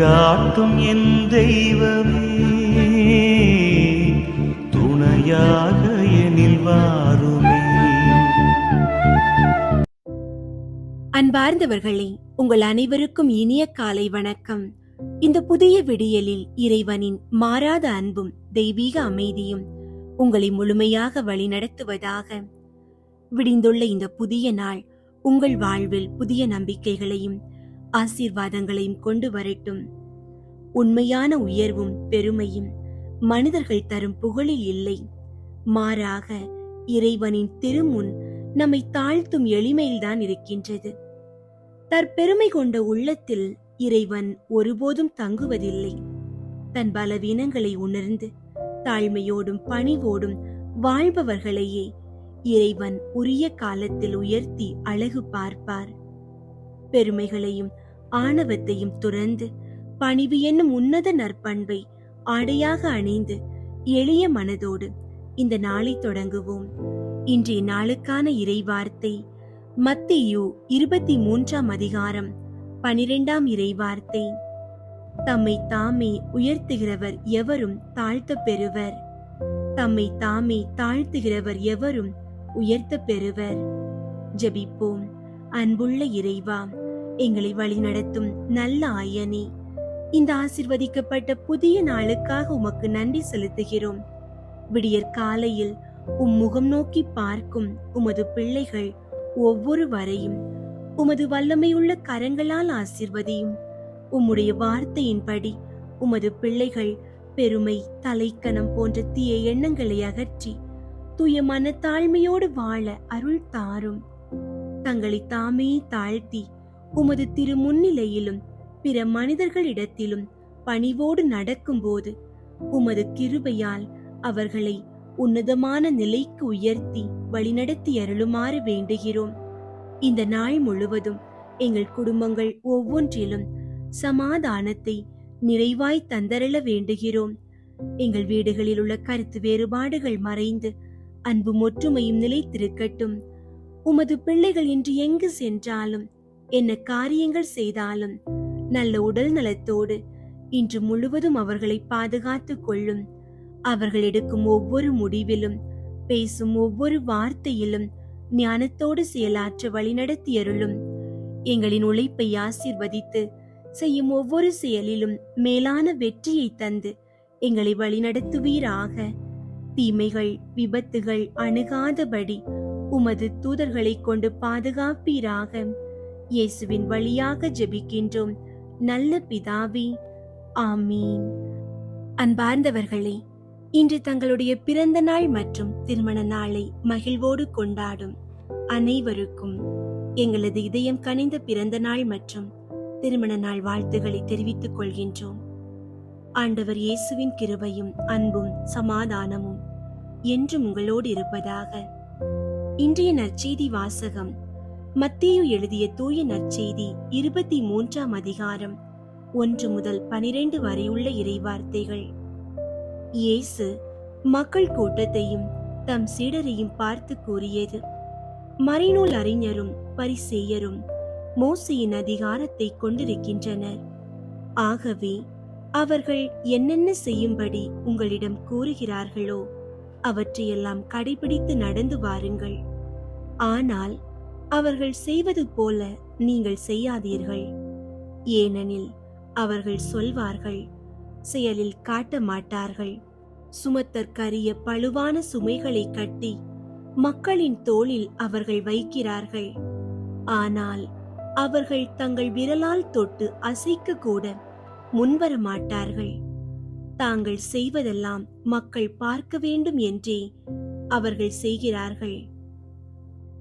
வழிகாட்டும் என் தெய்வமே, துணையாக எனில் வாருமே. அன்பார்ந்தவர்களே, உங்கள் அனைவருக்கும் இனிய காலை வணக்கம். இந்த புதிய விடியலில் இறைவனின் மாறாத அன்பும் தெய்வீக அமைதியும் உங்களை முழுமையாக வழிநடத்துவதாக. விடிந்துள்ள இந்த புதிய நாள் உங்கள் வாழ்வில் புதிய நம்பிக்கைகளையும் ஆசீர்வாதங்களையும் கொண்டு வரட்டும். உண்மையான உயர்வும் பெருமையும் மனிதர்கள் தரும் புகழில் இல்லை, மாறாக இறைவனின் திருமுன் நம்மை தாழ்த்தும் எளிமையில்தான் இருக்கின்றது. தற்பெருமை கொண்ட உள்ளத்தில் இறைவன் ஒருபோதும் தங்குவதில்லை. தன் பலவீனங்களை உணர்ந்து தாழ்மையோடும் பணிவோடும் வாழ்பவர்களையே இறைவன் உரிய காலத்தில் உயர்த்தி அழகு பார்ப்பார். பெருமைகளையும் ஆணவத்தையும் துறந்து பணிவு என்னும் உன்னத நற்பண்பை ஆடையாக அணிந்து எளிய மனதோடு இந்த நாளை தொடங்குவோம். இன்றைய நாளுக்கான இறைவார்த்தை மத்தேயு 23ஆம் அதிகாரம் 12ஆம் இறைவார்த்தை. தம்மை தாமே உயர்த்துகிறவர் எவரும் தாழ்த்த பெறுவர், தம்மை தாமே தாழ்த்துகிறவர் எவரும் உயர்த்த பெறுவர். ஜெபிப்போம். அன்புள்ள இறைவா, எங்களை வழிநடத்தும் நல்ல ஆயனே, இந்த ஆசிர்வதிக்கப்பட்ட புதிய நாளுக்காக உமக்கு நன்றி செலுத்துகிறோம். விடியற் காலையில் முகம் நோக்கி பார்க்கும் உமது பிள்ளைகள் ஒவ்வொருவரையும் உமது வல்லமையுள்ள கரங்களால் ஆசிர்வதியும். உம்முடைய வார்த்தையின்படி உமது பிள்ளைகள் பெருமை, தலைக்கணம் போன்ற தீய எண்ணங்களை அகற்றி தூய மனத்தாழ்மையோடு வாழ அருள் தாரும். தங்களை தாமே தாழ்த்தி உமது திரு முன்னிலையிலும் பிற மனிதர்களிடத்திலும் பணிவோடு நடக்கும்போது உமது கிருபையால் அவர்களை உன்னதமான நிலைக்கு உயர்த்தி வழிநடத்தி அருளுமாறு வேண்டுகிறோம். இந்த நாள் முழுவதும் எங்கள் குடும்பங்கள் ஒவ்வொன்றிலும் சமாதானத்தை நிறைவாய் தந்தரள வேண்டுகிறோம். எங்கள் வீடுகளில் உள்ள கருத்து வேறுபாடுகள் மறைந்து அன்பும் ஒற்றுமையும் நிலைத்திருக்கட்டும். உமது பிள்ளைகள் இன்று எங்கு சென்றாலும் என்ன காரியங்கள் செய்தாலும் நல்ல உடல் நலத்தோடு இன்று முழுவதும் அவர்களை பாதுகாத்துக் கொள்ளும். அவர்கள் எடுக்கும் ஒவ்வொரு முடிவிலும் பேசும் ஒவ்வொரு வார்த்தையிலும் ஞானத்தோடு செயலாற்ற வழிநடத்தி அருளும். எங்களின் உழைப்பை ஆசீர்வதித்து செய்யும் ஒவ்வொரு செயலிலும் மேலான வெற்றியை தந்து எங்களை வழிநடத்துவீராக. தீமைகள், விபத்துகள் அணுகாதபடி உமது தூதர்களை கொண்டு பாதுகாப்பீராக. இயேசுவின் வழியாக ஜெபிக்கின்றோம் நல்ல பிதாவே, ஆமீன். அன்பார்ந்தவர்களே, இன்று தங்களுடைய பிறந்த நாள் மற்றும் திருமண நாளை மகிழ்வோடு கொண்டாடும் அனைவருக்கும் எங்களது இதயம் கனிந்த பிறந்த நாள் மற்றும் திருமண நாள் வாழ்த்துக்களை தெரிவித்துக் கொள்கின்றோம். ஆண்டவர் இயேசுவின் கிருபையும் அன்பும் சமாதானமும் என்றும் உங்களோடு இருப்பதாக. இன்றைய நற்செய்தி வாசகம் மத்தேயு எழுதிய தூய நற்செய்தி 23ஆம் அதிகாரம் 1 முதல் 12 வரையுள்ள இறைவார்த்தைகள். இயேசு மக்கள் கூட்டத்தையும் தம் சீடரையும் பார்த்து கூறியது: மறைநூல் அறிஞரும் பரிசேயரும் மோசேயின் அதிகாரத்தை கொண்டிருக்கின்றனர். ஆகவே அவர்கள் என்னென்ன செய்யும்படி உங்களிடம் கூறுகிறார்களோ அவற்றையெல்லாம் கடைபிடித்து நடந்து வாருங்கள். ஆனால் அவர்கள் செய்வது போல நீங்கள் செய்யாதீர்கள். ஏனெனில் அவர்கள் சொல்வார்கள், செயலில் காட்ட மாட்டார்கள். சுமத்தற்கரிய பழுவான சுமைகளை கட்டி மக்களின் தோளில் அவர்கள் வைக்கிறார்கள். ஆனால் அவர்கள் தங்கள் விரலால் தொட்டு அசைக்க கூட முன்வர மாட்டார்கள். தாங்கள் செய்வதெல்லாம் மக்கள் பார்க்க வேண்டும் என்றே அவர்கள் செய்கிறார்கள்.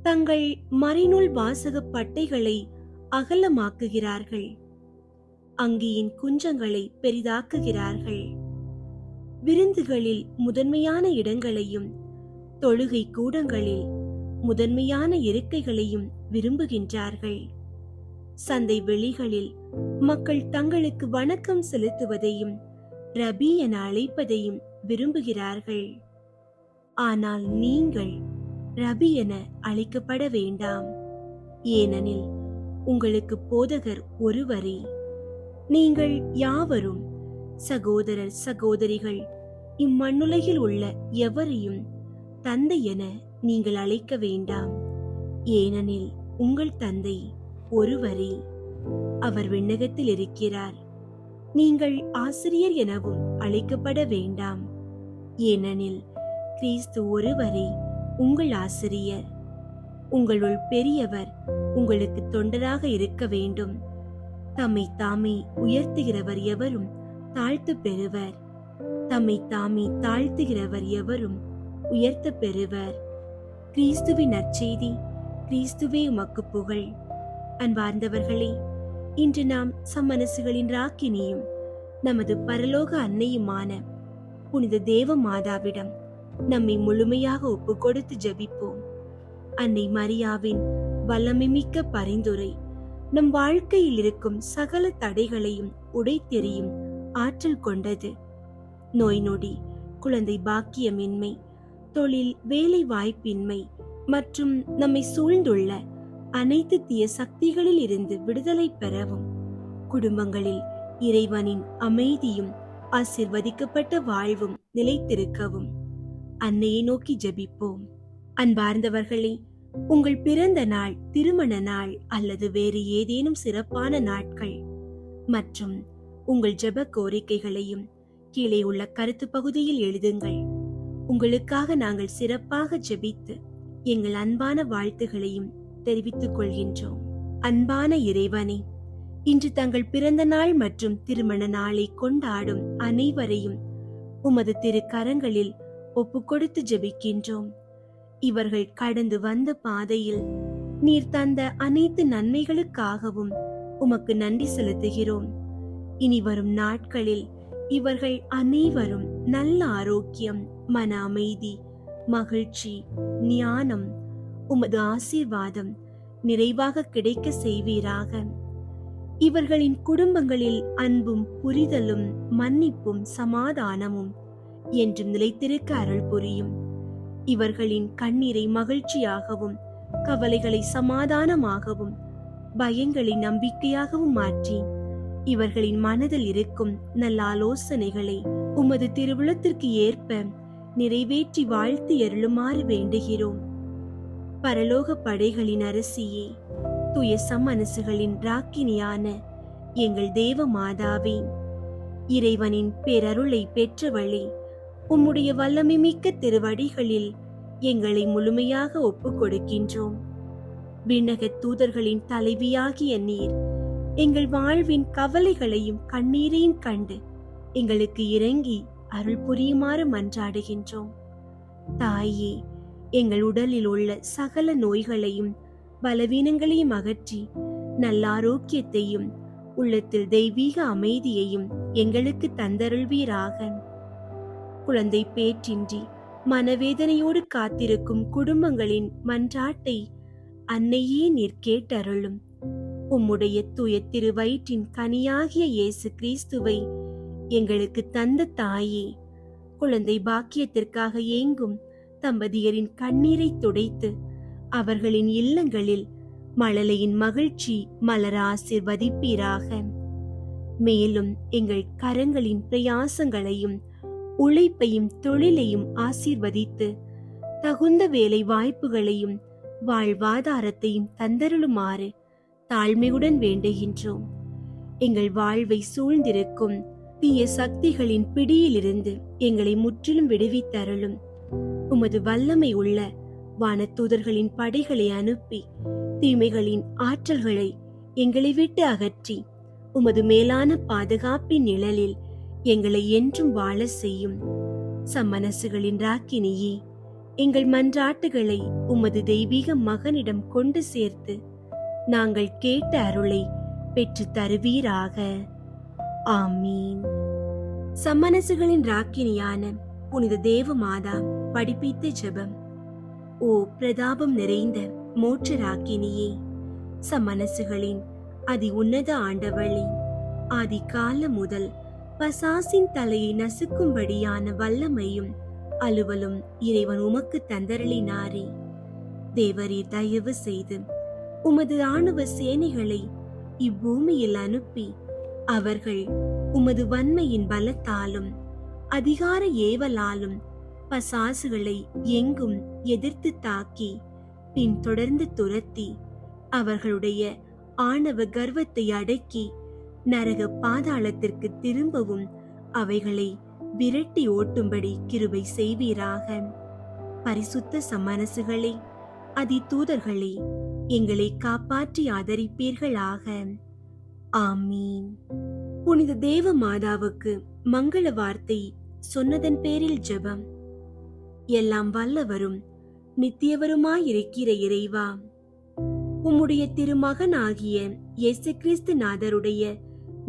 தங்கள் மறைநூல் வாசக பட்டைகளை அகலமாக்குகிறார்கள். அங்கியின் குஞ்சங்களை பெரிதாக்குகிறார்கள். விருந்துகளில் முதன்மையான இடங்களையும் தொழுகை கூடங்களில் முதன்மையான இருக்கைகளையும் விரும்புகின்றார்கள். சந்தை வெளிகளில் மக்கள் தங்களுக்கு வணக்கம் செலுத்துவதையும் ரபி என அழைப்பதையும் விரும்புகிறார்கள். ஆனால் நீங்கள் ரபி என அழைக்கப்பட வேண்டாம், ஏனெனில் உங்களுக்கு போதகர் ஒருவரே. நீங்கள் யாவரும் சகோதரர் சகோதரிகள் இம்மண்ணுலகில் உள்ள எவரையும் தந்தை என நீங்கள் அழைக்க வேண்டாம். ஏனெனில் உங்கள் தந்தை ஒருவரே, அவர் விண்ணகத்தில் இருக்கிறார். நீங்கள் ஆசிரியர் எனவும் அழைக்கப்பட வேண்டாம். ஏனெனில் கிறிஸ்து ஒருவரே உங்கள் ஆசிரியர். உங்களுள் பெரியவர் உங்களுக்கு தொண்டராக இருக்க வேண்டும். தம்மை தாமே உயர்த்துகிறவர் எவரும் தாழ்த்து பெறுவர். தம்மை தாமே தாழ்த்துகிறவர் எவரும் உயர்த்த பெறுவர். கிறிஸ்துவின் நற்செய்தி. கிறிஸ்துவே உமக்கு புகழ். அன்பார்ந்தவர்களே, இன்று நாம் சம்மனசுகளின் ராக்கினியும் நமது பரலோக அன்னையுமான புனித தேவ மாதாவிடம் நம்மை முழுமையாக ஒப்பு கொடுத்து ஜெபிப்போம். அன்னை மரியாவின் வல்லமைமிக்க பரிந்துரை நம் வாழ்க்கையில் இருக்கும் சகல தடைகளையும் உடைத்தெறியும் ஆற்றல் கொண்டது. நோய் நொடி, குழந்தை பாக்கியமின்மை, தொழில் வேலை வாய்ப்பின்மை மற்றும் நம்மை சூழ்ந்துள்ள அனைத்து தீய சக்திகளில் இருந்து விடுதலை பெறவும், குடும்பங்களில் இறைவனின் அமைதியும் ஆசீர்வதிக்கப்பட்ட வாழ்வும் நிலைத்திருக்கவும் அன்னையை நோக்கி ஜெபிப்போம். அன்பார்ந்தவர்களே, உங்கள் பிறந்த நாள், திருமண நாள் அல்லது வேறு ஏதேனும் சிறப்பான நாட்கள் மற்றும் உங்கள் ஜெப கோரிக்கைகளையும் கீழே உள்ள கருத்து பகுதியில் எழுதுங்கள். உங்களுக்காக நாங்கள் சிறப்பாக ஜெபித்து எங்கள் அன்பான வாழ்த்துகளையும் தெரிவித்துக் கொள்கின்றோம். அன்பான இறைவனே, இன்று தங்கள் பிறந்த நாள் மற்றும் திருமண நாளை கொண்டாடும் அனைவரையும் உமது திரு கரங்களில் ஒப்புக்கொடுத்து ஜெபிக்கின்றோம். இவர்கள் கடந்து வந்த பாதையில் நீர் தந்த அனைத்து நன்மைகளுக்காகவும் உமக்கு நன்றி செலுத்துகிறோம். இனி வரும் நாட்களில் இவர்கள் அனைவரும் நல்ல ஆரோக்கியம், மன அமைதி, மகிழ்ச்சி, ஞானம், உமது ஆசீர்வாதம் நிறைவாக கிடைக்க செய்வீராக. இவர்களின் குடும்பங்களில் அன்பும் புரிதலும் மன்னிப்பும் சமாதானமும் என்றும் நிலைத்திருக்க அருள் புரியும். இவர்களின் கண்ணீரை மகிழ்ச்சியாகவும், கவலைகளை சமாதானமாகவும், பயங்களை நம்பிக்கையாகவும் மாற்றி இவர்களின் மனதில் இருக்கும் நல்ல ஆலோசனைகளை உமது திருவுளத்திற்கு ஏற்ப நிறைவேற்றி வாழ்த்தி அருளுமாறு வேண்டுகிறோம். பரலோக படைகளின் அரசியே, தூய சம்மனசுகளின் ராக்கினியான எங்கள் தேவ மாதாவே, இறைவனின் பேரருளை பெற்றவளே, உம்முடைய வல்லமை மிக்க திருவடிகளில் எங்களை முழுமையாக ஒப்புக் கொடுக்கின்றோம். விண்ணக தூதர்களின் தலைவியாகிய நீர் எங்கள் வாழ்வின் கவலைகளையும் கண்ணீரையும் கண்டு எங்களுக்கு இறங்கி அருள் புரியுமாறு மன்றாடுகின்றோம். தாயே, எங்கள் உடலில் உள்ள சகல நோய்களையும் பலவீனங்களையும் அகற்றி நல்ல ஆரோக்கியத்தையும் உள்ளத்தில் தெய்வீக அமைதியையும் எங்களுக்கு தந்தருள்வீராக. குழந்தை பேற்றின்றி மனவேதனையோடு காத்திருக்கும் குடும்பங்களின் மன்றாட்டை அன்னையே நீர் கேட்டருளும். உம்முடைய தூய திருவயிற்றின் கனியாகிய இயேசு கிறிஸ்துவை எங்களுக்கு தந்த தாயே, குழந்தை பாக்கியத்திற்காக ஏங்கும் தம்பதியரின் கண்ணீரை துடைத்து அவர்களின் இல்லங்களில் மழலையின் மகிழ்ச்சி மலர ஆசீர்வதிப்பீராக. மேலும் எங்கள் கரங்களின் பிரயாசங்களையும் உழைப்பையும் தொழிலையும் ஆசீர்வதித்து தகுந்த வேலை வாய்ப்புகளையும் வாழ்வாதாரத்தையும் தந்தருளுமாறு தாழ்மையுடன் வேண்டுகின்றோம். எங்கள் வாழ்வை சூழ்ந்திருக்கும் தீய சக்திகளின் பிடியிலிருந்து எங்களை முற்றிலும் விடுவித்தருளும். உமது வல்லமை உள்ள வானதூதர்களின் படைகளை அனுப்பி தீமைகளின் ஆற்றல்களை எங்களை விட்டு அகற்றி உமது மேலான பாதுகாப்பின் நிழலில் எங்களை என்றும் வாழ செய்யும். சம்மனசுகளின் ராக்கினியே, எங்கள் மன்றாட்டுகளை உமது தெய்வீக மகனிடம் கொண்டு சேர்த்து நாங்கள் கேட்ட அருளை பெற்று தருவீராக. ஆமீன். சம்மனசுகளின் ராக்கினியான புனித தேவ மாதா படிப்பித்த ஜெபம். ஓ பிரதாபம் நிறைந்த மோட்ச ராக்கினியே, சம்மனசுகளின் அதி உன்னத ஆண்டவளே, ஆதி கால முதல் பசாசின் தலையை நசுக்கும்படியான வல்லமையும் அலுவலும் இறைவன் உமக்கு தந்தருளினாரே. தேவரீர் தயவு செய்து உமது ராணுவ சேனைகளை இப்பூமியில் அனுப்பி அவர்கள் உமது வன்மையின் பலத்தாலும் அதிகார ஏவலாலும் பசாசுகளை எங்கும் எதிர்த்து தாக்கி பின் தொடர்ந்து துரத்தி அவர்களுடைய ஆணவ கர்வத்தை அடக்கி நரக பாதாளத்திற்கு திரும்பவும் அவைகளை விரட்டி ஓட்டும்படி கிருபை செய்வீராக. பரிசுத்த சமரசுகளே, அதி தூதர்களே, எங்களை காப்பாற்றி ஆதரிப்பீர்களாக. ஆமீன். புனித தேவ மாதாவுக்கு மங்கள வார்த்தை சொன்னதன் பேரில் ஜெபம். எல்லாம் வல்லவரும் நித்தியவருமாயிருக்கிற இறைவா, உம்முடைய திருமகனாகிய இயேசு கிறிஸ்து நாதருடைய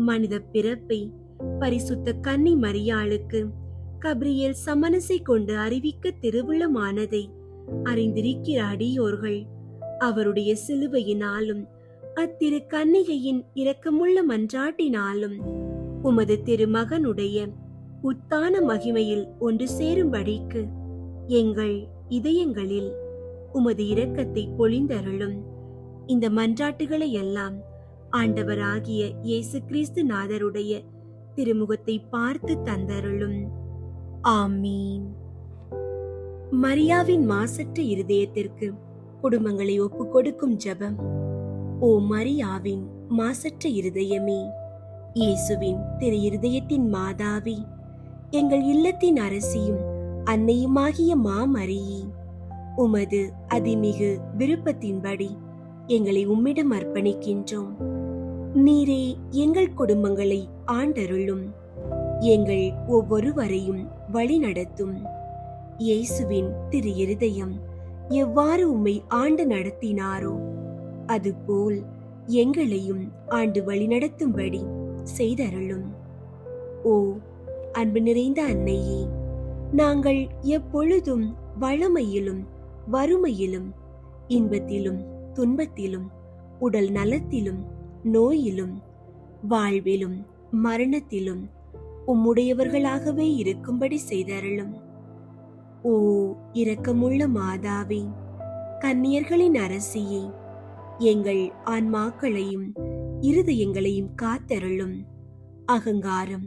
மனித பிறப்பை பரிசுத்த கன்னி மரியாளுக்கு கபிரியேல் சமனசை கொண்டு அறிவிக்க திருவுளமானதை அறிந்திருக்கிற அடியோர்கள் அவருடைய சிலுவையினாலும் அத்திரு கன்னிகையின் இரக்கமுள்ள மன்றாட்டினாலும் உமது திருமகனுடைய உத்தான மகிமையில் ஒன்று சேரும்படிக்கு எங்கள் இதயங்களில் உமது இரக்கத்தை பொழிந்தருளும். இந்த மன்றாட்டுகளை எல்லாம் ஆண்டவராகிய இயேசு கிறிஸ்து நாதருடைய திருமுகத்தை பார்த்து தந்தருளும். ஆமீன். மரியாவின் மாசற்ற இருதயத்திற்கு குடும்பங்களை ஒப்புக் கொடுக்கும் ஜெபம். ஓ மரியாவின் மாசற்ற இருதயமே, இயேசுவின் திரு இருதயத்தின் மாதாவி, எங்கள் இல்லத்தின் அரசியும் அன்னையுமாகிய மாமரியே, உமது அதிமிகு விருப்பத்தின்படி எங்களை உம்மிடம் அர்ப்பணிக்கின்றோம். நீரே எங்கள் குடும்பங்களை ஆண்டருளும், எங்கள் ஒவ்வொருவரையும் வழி நடத்தும். இயேசுவின் திரு இருதயம் எவ்வாறு உம்மை ஆண்டு நடத்தினாரோ அதுபோல் எங்களையும் ஆண்டு வழிநடத்தும்படி செய்தருளும். ஓ அன்பு நிறைந்த அன்னையே, நாங்கள் எப்பொழுதும் வளமையிலும் வறுமையிலும் இன்பத்திலும் துன்பத்திலும் உடல் நலத்திலும் நோயிலும் வாழ்விலும் மரணத்திலும் உம்முடையவர்களாகவே இருக்கும்படி செய்தருளும். ஓ இரக்கமுள்ள மாதாவே, கன்னியர்களின் அரசியே, எங்கள் ஆன்மாக்களையும் இருதயங்களையும் காத்தருளும். அகங்காரம்,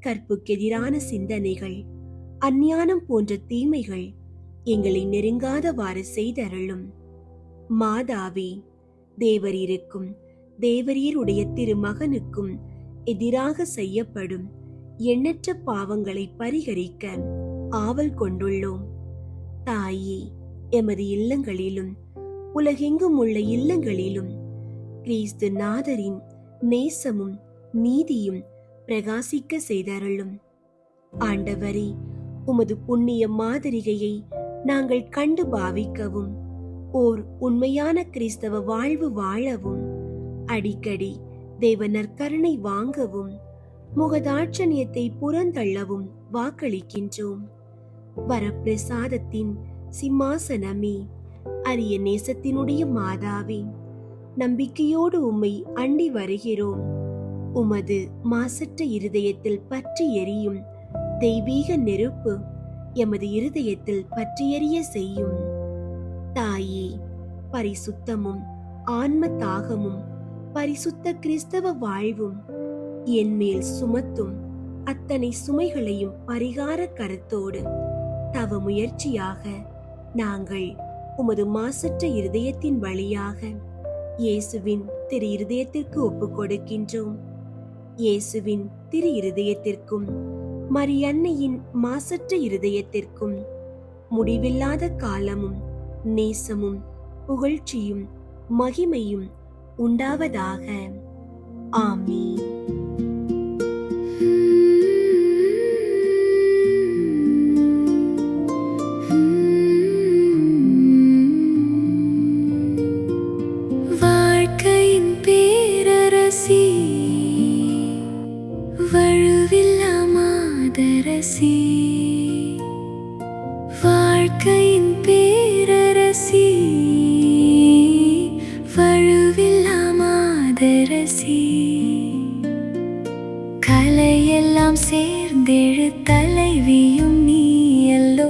கற்புக்கெதிரான சிந்தனைகள், அஞ்ஞானம் போன்ற தீமைகள் எங்களை நெருங்காதவாறு செய்தருளும். மாதாவே, தேவரீருக்கும் தேவரீருடைய திருமகனுக்கும் எதிராக செய்யப்படும் எண்ணற்ற பாவங்களை பரிகரிக்க ஆவல் கொண்டுள்ளோம். தாயே, எமது இல்லங்களிலும் உலகெங்கும் உள்ள இல்லங்களிலும் கிறிஸ்து நாதரின் நேசமும் நீதியும் பிரகாசிக்க செய்தருளும். ஆண்டவரே, உமது புண்ணிய மாதிரிகையை நாங்கள் கண்டு பாவிக்கவும் ஓர் உண்மையான கிறிஸ்தவ வாழ்வு வாழவும் அடிக்கடி தேவ நற்கருணை வாங்கவும் முகதாட்சணியத்தை புறந்தள்ளவும் வாக்களிக்கின்றோம். வரப்பிரசாதத்தின் சிம்மாசனமே, அரிய நேசத்தினுடைய மாதாவே, நம்பிக்கையோடு உம்மை அண்டி வருகிறோம். உமது மாசற்ற இருதயத்தில் பற்றி எரியும் தெய்வீக நெருப்பு எமது இருதயத்தில் பற்றியெரிய செய்யும். தாயே, பரிசுத்தமும் ஆன்ம தாகமும் பரிசுத்த கிறிஸ்தவ வாழ்வும் என்மேல் சுமத்தும் அத்தனை சுமைகளையும் பரிகார கருத்தோடு தவ முயற்சியாக நாங்கள் உமது மாசற்ற இருதயத்தின் வழியாக இயேசுவின் திரு இருதயத்திற்கு ஒப்புக் கொடுக்கின்றோம். இயேசுவின் திரு இருதயத்திற்கும் மரியன்னையின் மாசற்ற இருதயத்திற்கும் முடிவில்லாத காலமும் நேசமும் புகழ்ச்சியும் மகிமையும் உண்டாவதாக. ஆமீன். வாழ்க்கையின் பேரரசி, வழுவில்லா மாதரசி, வாழ்க்கையின் பேரரசி, வழுவில்லா மாதரசி, கலையெல்லாம் சேர்ந்தெழு தலைவியும் நீயல்லோ,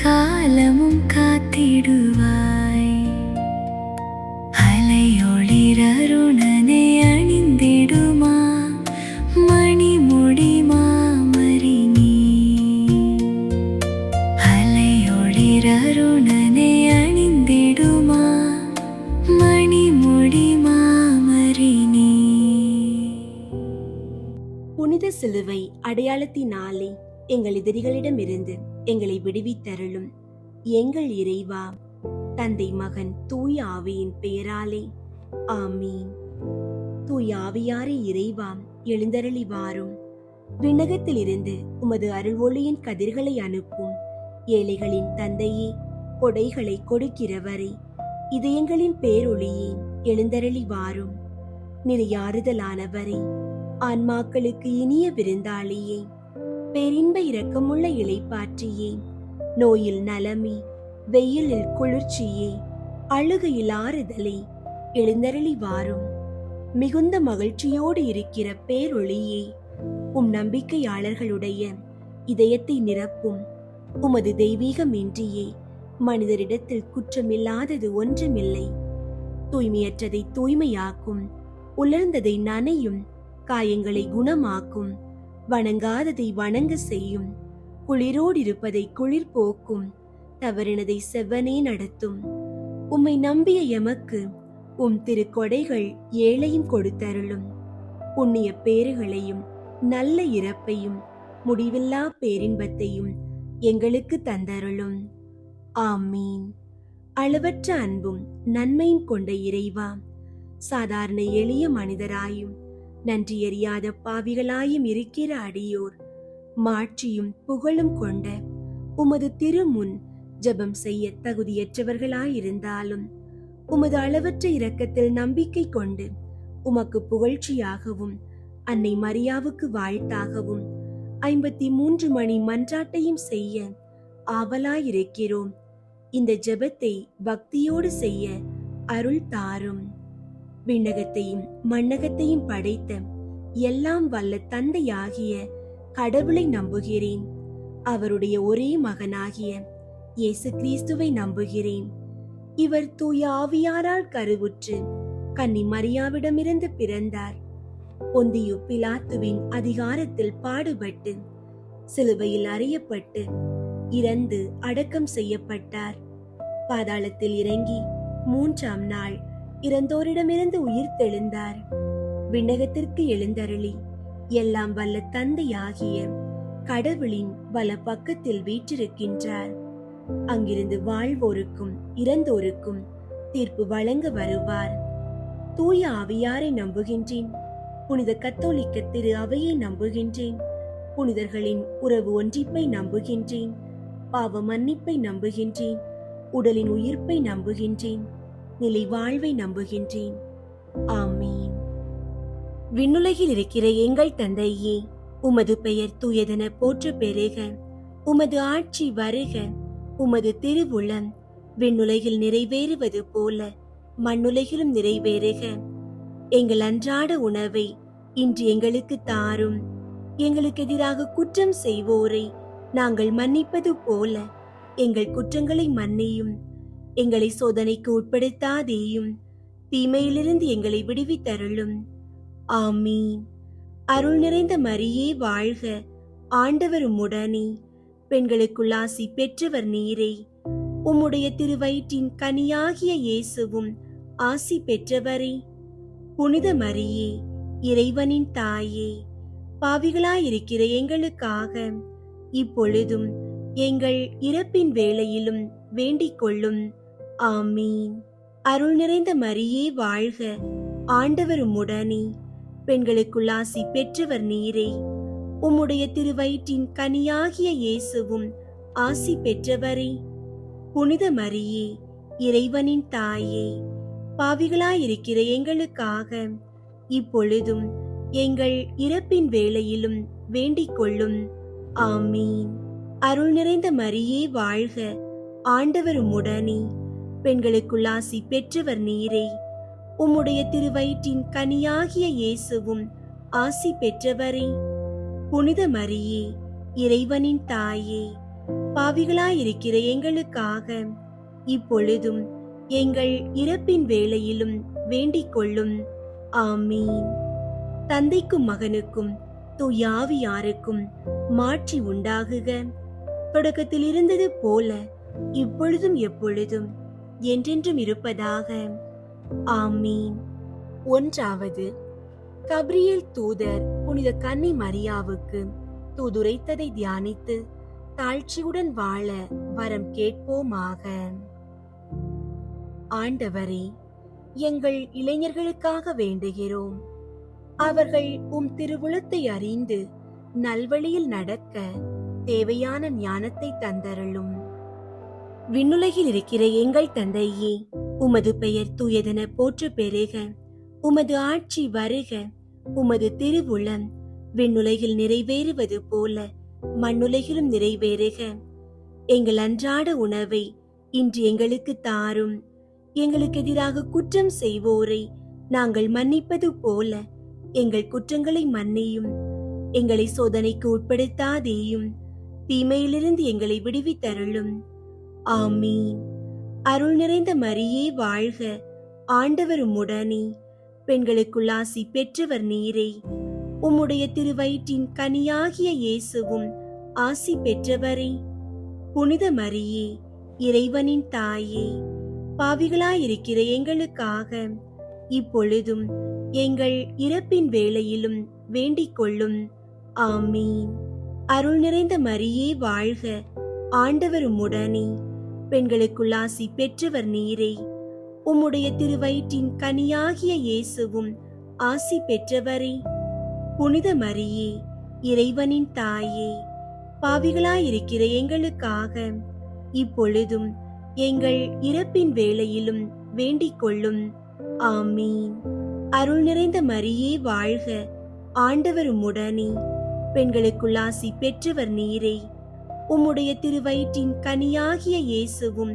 காலமும் காத்திடுவாய். அலையொளிர் அருணனை அணிந்திடுமா சிலுவை அடையாளத்தினாலே எங்கள் எதிரிகளிடமிருந்து எங்களை விடுவித்தருளும் எங்கள் இறைவா. தந்தை, மகன், தூய ஆவியின் பெயராலே ஆமீன். தூய ஆவியாரே இறைவா, எழுந்தருளி வாரும். விண்ணகத்திலிருந்து உமது அருள் ஒளியின் கதிர்களை அனுப்பும் ஏழைகளின் தந்தையே, கொடைகளை கொடுக்கிறவரே, இதயங்களின் பேரொளியே, எழுந்தருளி வாரும். நிறையாறுதலானவரே, ஆன்மாக்களுக்கு இனிய விருந்தாளியே, பேரின்ப இரக்கமுள்ள இளைப்பாற்றியே, நோயில் நலமே, வெயிலில் குளிர்ச்சியே, அழுகையில் ஆறுதலே, எழுந்தருளி வாரும். மிகுந்த மகிழ்ச்சியோடு இருக்கிற பேரொளியே, நம்பிக்கையாளர்களுடைய இதயத்தை நிரப்பும். உமது தெய்வீகமின்றியே மனிதரிடத்தில் குற்றமில்லாதது ஒன்றுமில்லை. தூய்மையற்றதை தூய்மையாக்கும், உலர்ந்ததை நனையும், காயங்களை குணமாக்கும், வணங்காததை வணங்க செய்யும், குளிரோடு இருப்பதை குளிர் போக்கும், தவறினதை செவ்வனே நடத்தும். உம்மை நம்பிய எமக்கு திருக்கொடைகள் ஏழையும் கொடுத்தருளும். புண்ணிய பேறுகளையும் நல்ல இறப்பையும் முடிவில்லா பேரின்பத்தையும் எங்களுக்கு தந்தருளும். ஆமீன். அளவற்ற அன்பும் நன்மையும் கொண்ட இறைவா, சாதாரண எளிய மனிதராயும் நன்றியறியாத பாவிகளாயும் இருக்கிற அடியோர் மாட்சியும் புகழும் கொண்ட உமது திருமுன் ஜெபம் செய்ய தகுதியற்றவர்களாயிருந்தாலும் உமது அளவற்ற இரக்கத்தில் நம்பிக்கை கொண்டு உமக்கு புகழ்ச்சியாகவும் அன்னை மரியாவுக்கு வாழ்த்தாகவும் 53 மணி மன்றாட்டையும் செய்ய ஆவலாயிருக்கிறோம். இந்த ஜெபத்தை பக்தியோடு செய்ய அருள் தாரும். விண்ணகத்தையும் மண்ணகத்தையும் படைத்த எல்லாம் வல்ல தந்தையாகிய கடவுளை நம்புகிறேன். அவருடைய ஒரே மகனாகிய இயேசு கிறிஸ்துவை நம்புகிறேன். இவர் தூய ஆவியாரால் கருவுற்று கன்னி மரியாவிடமிருந்து பிறந்தார். பொந்தியு பிலாத்துவின் அதிகாரத்தில் பாடுபட்டு சிலுவையில் அறையப்பட்டு இறந்து அடக்கம் செய்யப்பட்டார். பாதாளத்தில் இறங்கி 3ஆம் நாள் இறந்தோரிடமிருந்து உயிர் தெழுந்தார். விண்ணகத்திற்கு எழுந்தருளி எல்லாம் வல்ல தந்தையாகிய கடவுளின் வல பக்கத்தில் வீற்றிருக்கின்றார். அங்கிருந்து வாழ்வோருக்கும் இறந்தோருக்கும் தீர்ப்பு வழங்க வருவார். தூய ஆவியாரை நம்புகின்றேன். புனித கத்தோலிக்க திரு அவையை நம்புகின்றேன். புனிதர்களின் உறவு ஒன்றிப்பை நம்புகின்றேன். பாவ மன்னிப்பை நம்புகின்றேன். உடலின் உயிர்ப்பை நம்புகின்றேன். நிலை வாழ்வை நம்புகின்றேன். ஆமீன். விண்ணுலகில் இருக்கிற எங்கள் தந்தையே, உமது பெயர் தூயதென போற்ற பெருக. உமது ஆட்சி வருக. உமது திருவுளம் விண்ணுலகில் நிறைவேறுவது போல மண்ணுலகிலும் நிறைவேறுக. எங்கள் அன்றாட உணவை இன்று எங்களுக்கு தாரும். எங்களுக்கு எதிராக குற்றம் செய்வோரை நாங்கள் மன்னிப்பது போல எங்கள் குற்றங்களை மன்னியும். எங்களை சோதனைக்கு உட்படுத்தாதேயும், தீமையிலிருந்து எங்களை விடுவித்தருளும். ஆமீன். அருள் நிறைந்த மரியே வாழ்க. ஆண்டவர் உம்முடனே, பெண்களுக்குள் ஆசி பெற்றவர் நீரே. உம்முடைய திருவயிற்றின் கனியாகிய இயேசுவும் ஆசி பெற்றவரே. புனித மரியே, இறைவனின் தாயே, பாவிகளாயிருக்கிற எங்களுக்காக இப்பொழுதும் எங்கள் இறப்பின் வேளையிலும் வேண்டிக் கொள்ளும். ஆமீன். அருள் நிறைந்த மரியே வாழ்க. ஆண்டவர் உம்முடனே, பெண்களுக்குள் ஆசி பெற்றவர் நீரே. உம்முடைய திருவயிற்றின் கனியாகிய இயேசுவும் ஆசி பெற்றவரே. புனித மரியே, இறைவனின் தாயே, பாவிகளாயிருக்கிற எங்களுக்காக இப்பொழுதும் எங்கள் இறப்பின் வேளையிலும் வேண்டிக் கொள்ளும். ஆமீன். அருள் நிறைந்த மரியே வாழ்க. ஆண்டவர் உம்முடனே, பெண்களுக்குள் ஆசி பெற்றவர் நீரே. உம்முடைய திருவயிற்றின் கனியாகிய இயேசுவும் ஆசி பெற்றவரே. புனித மரியே, இறைவனின் தாயே, பாவிகளாயிருக்கிற எங்களுக்காக இப்பொழுதும் எங்கள் இறப்பின் வேளையிலும் வேண்டிக் கொள்ளும். ஆமீன். தந்தைக்கும் மகனுக்கும் தூய ஆவியாருக்கும் மாட்சி உண்டாகுக. தொடக்கத்தில் இருந்தது போல இப்பொழுதும் எப்பொழுதும் என்றென்றும் இருப்பதாக. ஆமீன். 1. கப்ரியேல் தூதர் புனித கன்னி மரியாவுக்கு தூதுரைத்ததை தியானித்து தாழ்ச்சியுடன் வாழ வரம் கேட்போமாக. ஆண்டவரே, எங்கள் இளைஞர்களுக்காக வேண்டுகிறோம். அவர்கள் உம் திருவுளத்தை அறிந்து நல்வழியில் நடக்க தேவையான ஞானத்தை தந்தருளும். விண்ணுலகில் இருக்கிற எங்கள் தந்தையே, உமது பெயர் தூயதென போற்று பெருக. உமது ஆட்சி வருக. உமது திருவுளம் விண்ணுலகில் நிறைவேறுவது போல மண்ணுலகிலும் நிறைவேறுக. எங்கள் அன்றாட உணவை இன்று எங்களுக்கு தாரும். எங்களுக்கு எதிராக குற்றம் செய்வோரை நாங்கள் மன்னிப்பது போல எங்கள் குற்றங்களை மன்னியும். எங்களை சோதனைக்கு உட்படுத்தாதேயும், தீமையிலிருந்து எங்களை விடுவித்தருளும். ஆமீன். அருள் நிறைந்த மரியே வாழ்க. ஆண்டவர் உம்முடனே, பெண்களுக்குள் ஆசி பெற்றவர் நீரே. உம்முடைய திருவயிற்றின் கனியாகிய இயேசுவும் ஆசி பெற்றவரே. புனித மரியே, இறைவனின் தாயே, பாவிகளாயிருக்கிற எங்களுக்காக இப்பொழுதும் எங்கள் இறப்பின் வேளையிலும் வேண்டிக் கொள்ளும். ஆமீன். அருள் நிறைந்த மரியே வாழ்க. ஆண்டவர் உம்முடனே, பெண்களுக்குள் ஆசி பெற்றவர் நீரே. உம்முடைய திருவயிற்றின் கனியாகிய இயேசுவும் ஆசி பெற்றவரே. புனித மரியே, இறைவனின் தாயே, பாவிகளாயிருக்கிற எங்களுக்காக இப்பொழுதும் எங்கள் இறப்பின் வேளையிலும் வேண்டிக் கொள்ளும். ஆமீன். அருள் நிறைந்த மரியே வாழ்க. ஆண்டவர் உம்முடனே, பெண்களுக்குள் ஆசி பெற்றவர் நீரே. உம்முடைய திருவயிற்றின் கனியாகிய இயேசுவும்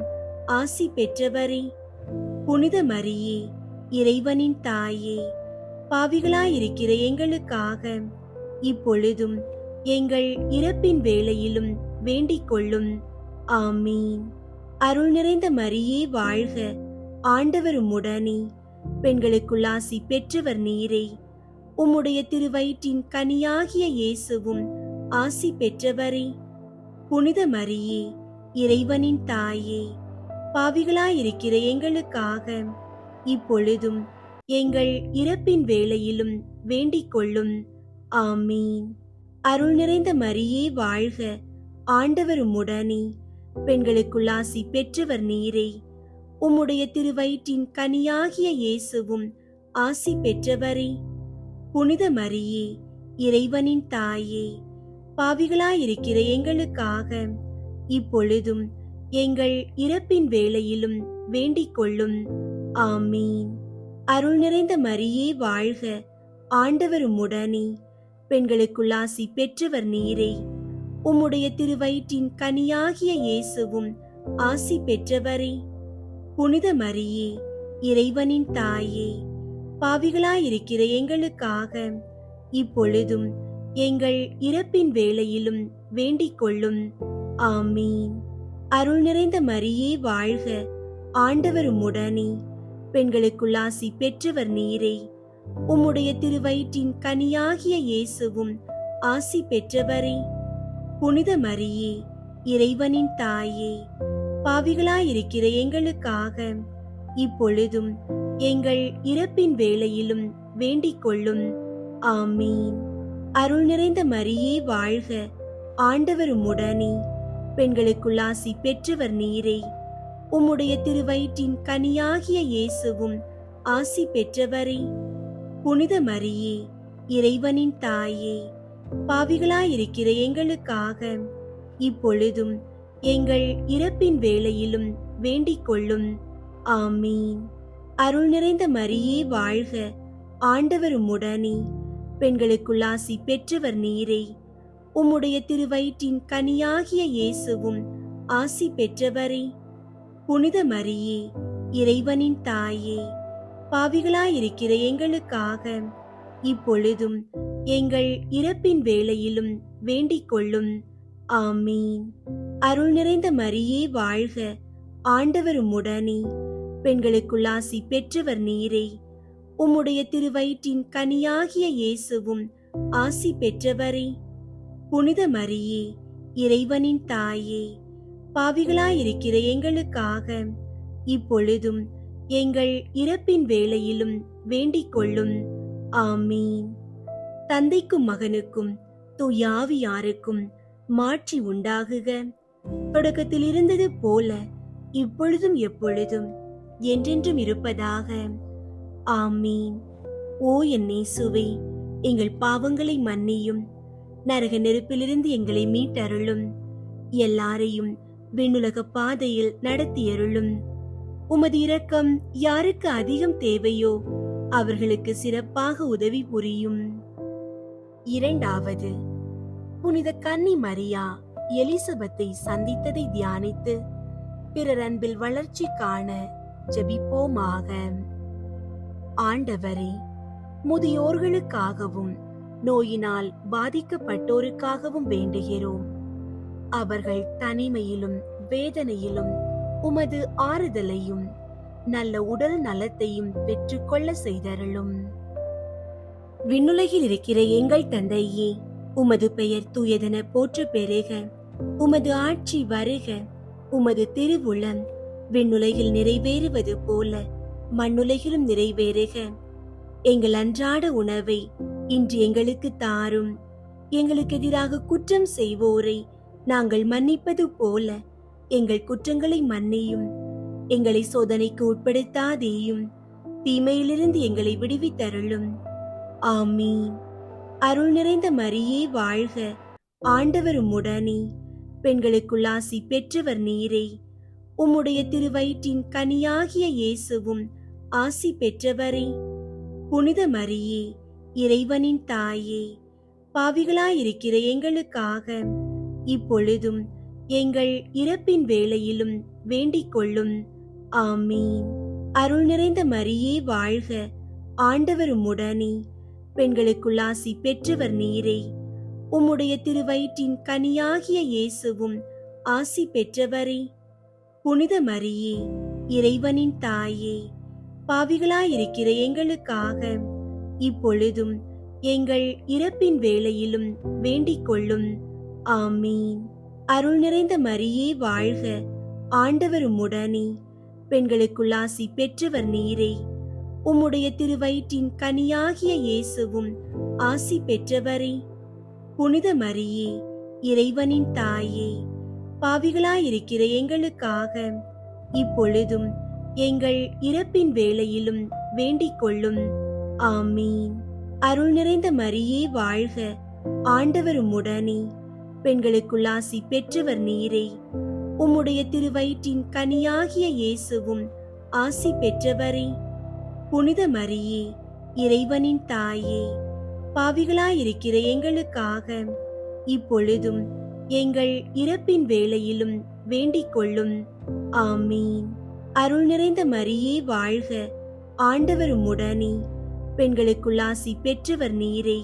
ஆசி பெற்றவரே. புனித மரியே, இறைவனின் தாயே, பாவிகளாயிருக்கிற எங்களுக்காக இப்பொழுதும் எங்கள் இறப்பின் வேளையிலும் வேண்டிக் கொள்ளும். ஆமீன். அருள் நிறைந்த மரியே வாழ்க. ஆண்டவர் உம்முடனே, பெண்களுக்குள் ஆசி பெற்றவர் நீரே. உம்முடைய திருவயிற்றின் கனியாகிய இயேசுவும் ஆசி பெற்றவரே. புனித மரியே, இறைவனின் தாயே, பாவிகளாயிருக்கிற எங்களுக்காக இப்பொழுதும் எங்கள் இறப்பின் வேளையிலும் வேண்டிக் கொள்ளும். ஆமீன். அருள் நிறைந்த மரியே வாழ்க. ஆண்டவர் உம்முடனே, பெண்களுக்குள் ஆசி பெற்றவர் நீரே. உம்முடைய திருவயிற்றின் கனியாகிய இயேசுவும் ஆசி பெற்றவரே. புனித மரியே, இறைவனின் தாயே, பாவிகளாயிருக்கிற எங்களுக்காக இப்பொழுதும் எங்கள் இறப்பின் வேளையிலும் வேண்டிக் கொள்ளும். ஆமீன். அருள் நிறைந்த மரியே வாழ்க. ஆண்டவர் உம்முடனே, பெண்களுக்குள் ஆசி பெற்றவர் நீரே. உம்முடைய திருவயிற்றின் கனியாகிய இயேசுவும் ஆசி பெற்றவரே. புனித மரியே, இறைவனின் தாயே, பாவிகளாயிருக்கிற எங்களுக்காக இப்பொழுதும் எங்கள் இறப்பின் வேளையிலும் வேண்டிக் கொள்ளும். ஆமீன். அருள் நிறைந்த மரியே வாழ்க. ஆண்டவர் உம்முடனே, பெண்களுக்குள் ஆசி பெற்றவர் நீரே. உம்முடைய திருவயிற்றின் கனியாகிய இயேசுவும் ஆசி பெற்றவரே. புனித மரியே, இறைவனின் தாயே, பாவிகளாயிருக்கிற எங்களுக்காக இப்பொழுதும் எங்கள் இறப்பின் வேளையிலும் வேண்டிக் கொள்ளும். ஆமீன். அருள் நிறைந்த மரியே வாழ்க. ஆண்டவர் உம்முடனே, பெண்களுக்குள் ஆசி பெற்றவர் நீரே. உம்முடைய திருவயிற்றின் கனியாகிய இயேசுவும் ஆசி பெற்றவரே. புனித மரியே, இறைவனின் தாயே, பாவிகளாயிருக்கிற எங்களுக்காக இப்பொழுதும் எங்கள் இறப்பின் வேளையிலும் வேண்டிக் கொள்ளும். ஆமீன். அருள் நிறைந்த மரியே வாழ்க. ஆண்டவர் உம்முடனே, பெண்களுக்குள் ஆசி பெற்றவர் நீரே. உம்முடைய திருவயிற்றின் கனியாகிய இயேசுவும் ஆசி பெற்றவரே. புனித மரியே, இறைவனின் தாயே, பாவிகளாயிருக்கிற எங்களுக்காக இப்பொழுதும் எங்கள் இறப்பின் வேளையிலும் வேண்டிக் கொள்ளும். ஆமீன். அருள் நிறைந்த மரியே வாழ்க. ஆண்டவர் உம்முடனே, பெண்களுக்குள் ஆசி பெற்றவர் நீரே. உம்முடைய திருவயிற்றின் கனியாகிய இயேசுவும் ஆசி பெற்றவரே. புனித மரியே, இறைவனின் தாயே, பாவிகளாயிருக்கிற எங்களுக்காக இப்பொழுதும் எங்கள் இறப்பின் வேளையிலும் வேண்டிக் கொள்ளும். ஆமீன். தந்தைக்கும் மகனுக்கும் தூயாவியாருக்கும் மாட்சி உண்டாகுக. தொடக்கத்தில் இருந்தது போல இப்பொழுதும் எப்பொழுதும் என்றென்றும் இருப்பதாக. ஆமீன். ஓ என் இயேசுவே, எங்கள் பாவங்களை மன்னியும், நரக நெருப்பிலிருந்து எங்களை மீட்டருளும், எல்லாரையும் விண்ணுலக பாதையில் நடத்தியருளும். உமது இரக்கம் யாருக்கு அதிகம் தேவையோ அவர்களுக்கு சிறப்பாக உதவி புரியும். இரண்டாவது, புனித கன்னி மரியா எலிசபெத்தை சந்தித்ததை தியானித்து பிறர் அன்பில் வளர்ச்சி காண ஜெபிப்போமாக. ஆண்டவரே, முதியோர்களுக்காகவும் நோயினால் பாதிக்கப்பட்டோருக்காகவும் வேண்டுகிறோம். அவர்கள் தனிமையிலும் வேதனையிலும் உமது ஆறுதலையும் நல்ல உடல் நலத்தையும் பெற்றுக்கொள்ள செய்தருளும். விண்ணுலகில் இருக்கிற எங்கள் தந்தையே, உமது பெயர் தூயதென போற்று பெறுக. உமது ஆட்சி வருக. உமது திருவுளம் விண்ணுலகில் நிறைவேறுவது போல மண்ணுலகிலும் நிறைவேறுக. எங்கள் அன்றாட உணவை இன்று எங்களுக்கு தாரும். எங்களுக்கு எதிராக குற்றம் செய்வோரை நாங்கள் மன்னிப்பது போல எங்கள் குற்றங்களை மன்னியும். எங்களை சோதனைக்கு உட்படுத்தாதேயும், தீமையிலிருந்து எங்களை விடுவித்தருளும். ஆமீன். அருள் நிறைந்த மரியே வாழ்க. ஆண்டவர் உம்முடனே, பெண்களுக்குள் ஆசி பெற்றவர் நீரே. உம்முடைய திருவயிற்றின் கனியாகிய இயேசுவும் ஆசி பெற்றவரே. புனித மரியே, இறைவனின் தாயே, பாவிகளாயிருக்கிற எங்களுக்காக இப்பொழுதும் எங்கள் இறப்பின் வேளையிலும் வேண்டிக் கொள்ளும். ஆமீன். அருள் நிறைந்த மரியே வாழ்க. ஆண்டவர் உம்முடனே, பெண்களுக்குள் ஆசி பெற்றவர் நீரே. உம்முடைய திருவயிற்றின் கனியாகிய இயேசுவும் ஆசி பெற்றவரே. புனித மரியே, இறைவனின் தாயே, பாவிகளாயிருக்கிற எங்களுக்காக இப்பொழுதும் எங்கள் இறப்பின் வேளையிலும் வேண்டிக் கொள்ளும். ஆமீன். அருள் நிறைந்த மரியே வாழ்க. ஆண்டவர் உம்முடனே, பெண்களுக்குள் ஆசி பெற்றவர் நீரே. உம்முடைய திருவயிற்றின் கனியாகிய இயேசுவும் ஆசி பெற்றவரே. புனித மரியே, இறைவனின் தாயே, பாவிகளாயிருக்கிற எங்களுக்காக இப்பொழுதும் எங்கள் இறப்பின் வேளையிலும் வேண்டிக் கொள்ளும். ஆமீன். அருள் நிறைந்த மரியே வாழ்க. ஆண்டவர் உம்முடனே, பெண்களுக்குள் ஆசி பெற்றவர் நீரே. உம்முடைய திருவயிற்றின் கனியாகிய இயேசுவும் ஆசி பெற்றவரே. புனித மரியே, இறைவனின் தாயே, பாவிகளாயிருக்கிற எங்களுக்காக இப்பொழுதும் எங்கள் இறப்பின் வேளையிலும் வேண்டிக் கொள்ளும். ஆமீன். அருள் நிறைந்த மரியே வாழ்க. ஆண்டவர் உம்முடனே, பெண்களுக்குள் ஆசி பெற்றவர் நீரே.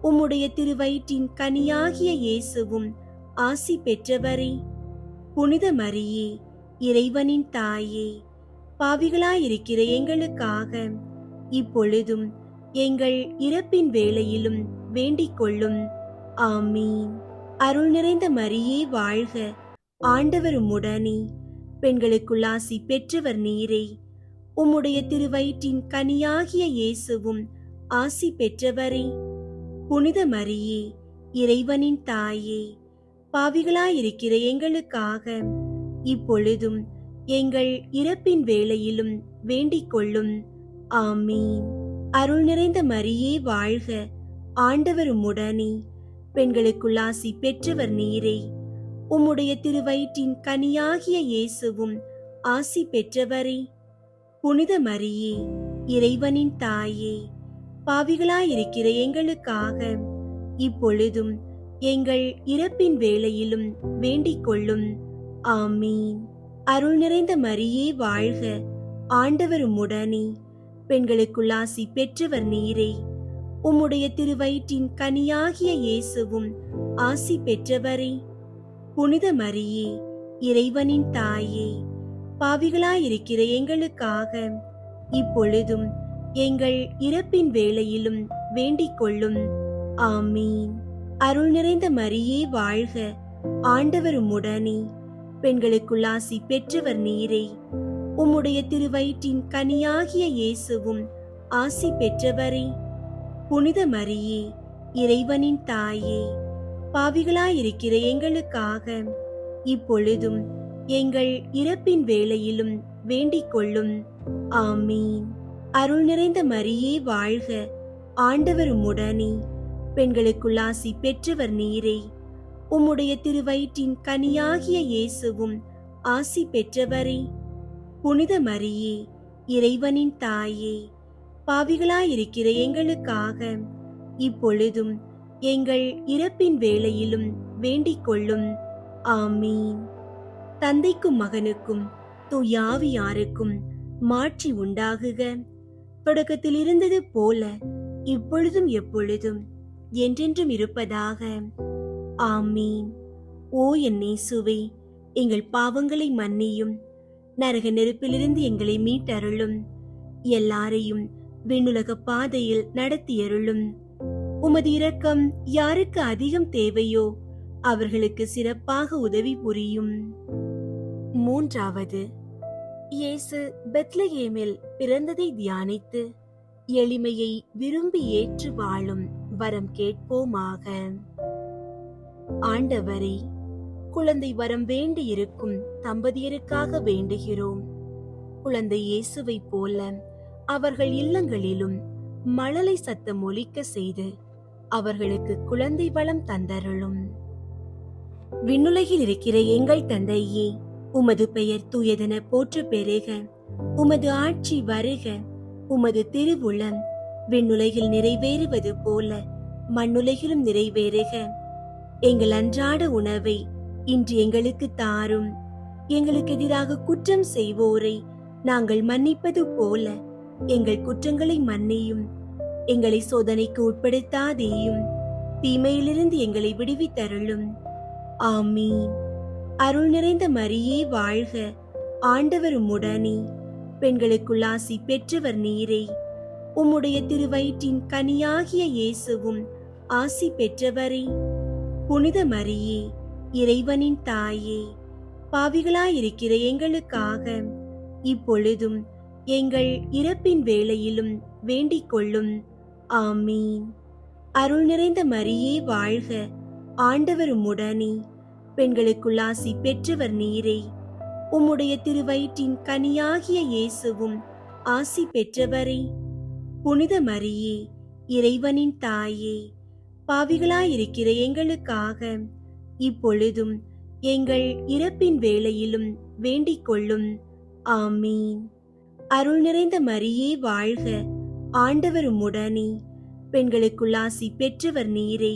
உம்முடைய திருவயிற்றின் கனியாகிய இயேசுவும் ஆசி பெற்றவரே. புனித மரியே, இறைவனின் தாயே, பாவிகளாயிருக்கிற எங்களுக்காக இப்பொழுதும் எங்கள் இறப்பின் வேளையிலும் வேண்டிக் கொள்ளும். ஆமீன். அருள் நிறைந்த மரியே வாழ்க. ஆண்டவர் உம்முடனே, பெண்களுக்குள் ஆசி பெற்றவர் நீரே. உம்முடைய திருவயிற்றின் கனியாகிய இயேசுவும் ஆசி பெற்றவரே. புனித மரியே, இறைவனின் தாயே, பாவிகளாயிருக்கிற எங்களுக்காக இப்பொழுதும் எங்கள் இறப்பின் வேளையிலும் வேண்டிக் கொள்ளும். ஆமீன். அருள் நிறைந்த மரியே வாழ்க. ஆண்டவர் உம்முடனே, பெண்களுக்குள் ஆசி பெற்றவர் நீரே. உம்முடைய திருவயிற்றின் கனியாகிய இயேசுவும் ஆசி பெற்றவரே. புனித மரியே, இறைவனின் தாயே, பாவிகளாயிருக்கிற எங்களுக்காக இப்பொழுதும் எங்கள் இறப்பின் வேளையிலும் வேண்டிக் கொள்ளும். ஆமீன். அருள் நிறைந்த மரியே வாழ்க. ஆண்டவர் உம்முடனே, பெண்களுக்குள் ஆசி பெற்றவர் நீரே. உம்முடைய திருவயிற்றின் கனியாகிய இயேசுவும் ஆசி பெற்றவரே. புனித மரியே, இறைவனின் தாயே, பாவிகளாயிருக்கிற எங்களுக்காக இப்பொழுதும் எங்கள் இறப்பின் வேளையிலும் வேண்டிக் கொள்ளும். ஆமீன். அருள் நிறைந்த மரியே வாழ்க. ஆண்டவர் உம்முடனே, பெண்களுக்குள் ஆசி பெற்றவர் நீரே. உம்முடைய திருவயிற்றின் கனியாகிய இயேசுவும் ஆசி பெற்றவரே. புனித மரியே, இறைவனின் தாயே, பாவிகளாயிருக்கிற எங்களுக்காக இப்பொழுதும் எங்கள் இறப்பின் வேளையிலும் வேண்டிக் கொள்ளும். ஆமீன். அருள் நிறைந்த மரியே வாழ்க, ஆண்டவர் உம்முடனே, பெண்களுக்குள் ஆசி பெற்றவர் நீரே. உம்முடைய திருவயிற்றின் கனியாகிய இயேசுவும் ஆசி பெற்றவரே. புனித மரியே, இறைவனின் தாயே, பாவிகளாயிருக்கிற எங்களுக்காக இப்பொழுதும் எங்கள் இறப்பின் வேளையிலும் வேண்டிக் கொள்ளும். ஆமீன். தந்தைக்கும் மகனுக்கும் தூயாவியாருக்கும் மாட்சி உண்டாகுக. தொடக்கத்தில் இருந்தது போல இப்பொழுதும் எப்பொழுதும் என்றென்றும் இருப்பதாக. ஆமீன். ஓ என் இயேசுவே, எங்கள் பாவங்களை மன்னியும், நரக நெருப்பிலிருந்து எங்களை மீட்டருளும், எல்லாரையும் விண்ணுலக பாதையில் நடத்தியருளும். உமது இரக்கம் யாருக்கு அதிகம் தேவையோ அவர்களுக்கு சிறப்பாக உதவி புரியும். மூன்றாவது, இயேசு பெத்லகேமில் பிறந்ததை தியானித்து எளிமையை விரும்பி ஏற்று வாழும் வரம் கேட்போமாக. ஆண்டவரே, குழந்தை வரம் வேண்டி இருக்கும் தம்பதியருக்காக வேண்டுகிறோம். குழந்தை இயேசுவை போல அவர்கள் இல்லங்களிலும் மழலை சத்தம் ஒலிக்க செய்து அவர்களுக்கு குழந்தை வளம் தந்தருளும். விண்ணுலகில் இருக்கிற எங்கள் தந்தையே, உமது பெயர் தூயதென போற்று பெறுக. உமது ஆட்சி வருக. உமது திருவுளம் விண்ணுலகில் நிறைவேறுவது போல மண்ணுலகிலும் நிறைவேறுக. எங்கள் அன்றாட உணவை இன்று எங்களுக்கு தாரும். எங்களுக்கு எதிராக குற்றம் செய்வோரை நாங்கள் மன்னிப்பது போல எங்கள் குற்றங்களை மன்னியும். எங்களை சோதனைக்கு உட்படுத்தாதேயும், தீமையிலிருந்து எங்களை விடுவித்தருளும். ஆமீன். அருள் நிறைந்த மரியே வாழ்க, ஆண்டவர் உம்முடனே, பெண்களுக்குள் ஆசி பெற்றவர் நீரே. உம்முடைய திருவயிற்றின் கனியாகிய இயேசுவும் ஆசி பெற்றவரே. புனித மரியே, இறைவனின் தாயே, பாவிகளாயிருக்கிற எங்களுக்காக இப்பொழுதும் எங்கள் இறப்பின் வேளையிலும் வேண்டிக் கொள்ளும். ஆமீன். அருள் நிறைந்த மரியே வாழ்க, ஆண்டவர் உம்முடனே, பெண்களுக்குள் ஆசி பெற்றவர் நீரே. உம்முடைய திருவயிற்றின் கனியாகிய இயேசுவும் ஆசி பெற்றவரே. புனித மரியே, இறைவனின் தாயே, பாவிகளாயிருக்கிற எங்களுக்காக இப்பொழுதும் எங்கள் இறப்பின் வேளையிலும் வேண்டிக் கொள்ளும். ஆமீன். அருள் நிறைந்த மரியே வாழ்க, ஆண்டவர் உம்முடனே, பெண்களுக்குள் ஆசி பெற்றவர் நீரே.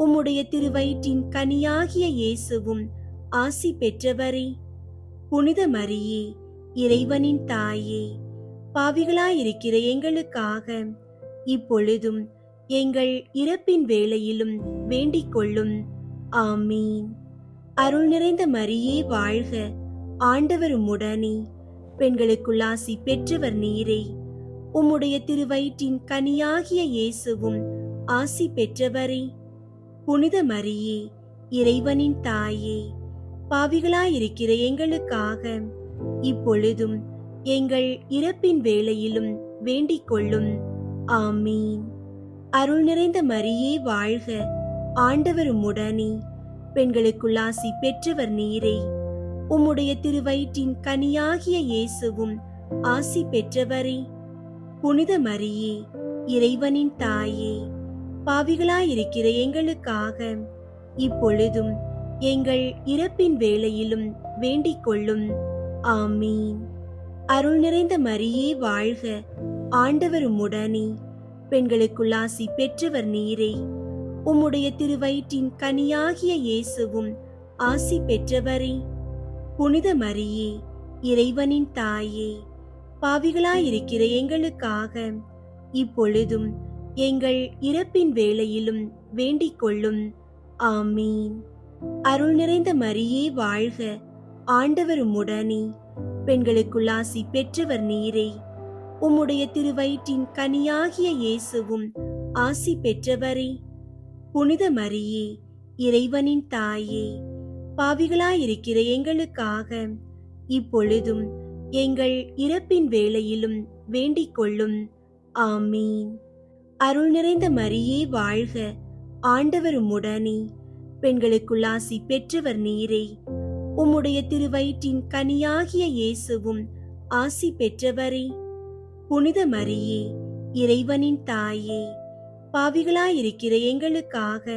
உம்முடைய திருவயிற்றின் கனியாகிய இயேசுவும் ஆசி பெற்றவரே. புனித மரியே, இறைவனின் தாயே, பாவிகளாயிருக்கிற எங்களுக்காக இப்பொழுதும் எங்கள் இறப்பின் வேளையிலும் வேண்டிக் கொள்ளும். ஆமீன். அருள் நிறைந்த மரியே வாழ்க, ஆண்டவர் உம்முடனே, பெண்களுக்குள் ஆசி பெற்றவர் நீரே. உம்முடைய திருவயிற்றின் கனியாகிய இயேசுவும் ஆசி பெற்றவரே. புனித மரியே, இறைவனின் தாயே, பாவிகளாயிருக்கிற எங்களுக்காக இப்பொழுதும் எங்கள் இறப்பின் வேளையிலும் வேண்டிக் கொள்ளும். ஆமீன். அருள் நிறைந்த மரியே வாழ்க, ஆண்டவர் உம்முடனே, பெண்களுக்குள் ஆசி பெற்றவர் நீரே. உம்முடைய திருவயிற்றின் கனியாகிய இயேசுவும் ஆசி பெற்றவரே. புனித மரியே, இறைவனின் தாயே, பாவிகளாயிருக்கிற எங்களுக்காக இப்பொழுதும் எங்கள் இறப்பின் வேளையிலும் வேண்டிக் கொள்ளும். ஆமீன். அருள் நிறைந்த மரியே வாழ்க, ஆண்டவர் உம்முடனே, பெண்களுக்குள் ஆசி பெற்றவர் நீரே. உம்முடைய திருவயிற்றின் கனியாகிய இயேசுவும் ஆசி பெற்றவரே. புனித மரியே, இறைவனின் தாயே, பாவிகளாயிருக்கிற எங்களுக்காக இப்பொழுதும் எங்கள் இறப்பின் வேளையிலும் வேண்டிக் கொள்ளும். ஆமீன். அருள் நிறைந்த மரியே வாழ்க, ஆண்டவர் உம்முடனே, பெண்களுக்குள் ஆசி பெற்றவர் நீரே. உம்முடைய திருவயிற்றின் கனியாகிய இயேசுவும் ஆசி பெற்றவரே. புனித மரியே, இறைவனின் தாயே, பாவிகளாயிருக்கிற எங்களுக்காக இப்பொழுதும் எங்கள் இறப்பின் வேளையிலும் வேண்டிக் கொள்ளும். ஆமீன். அருள் நிறைந்த மரியே வாழ்க, ஆண்டவர் உம்முடனே, பெண்களுக்குள் ஆசி பெற்றவர் நீரே. உம்முடைய திருவயிற்றின் கனியாகிய இயேசுவும் ஆசி பெற்றவரே. புனித மரியே, இறைவனின் தாயே, பாவிகளாயிருக்கிற எங்களுக்காக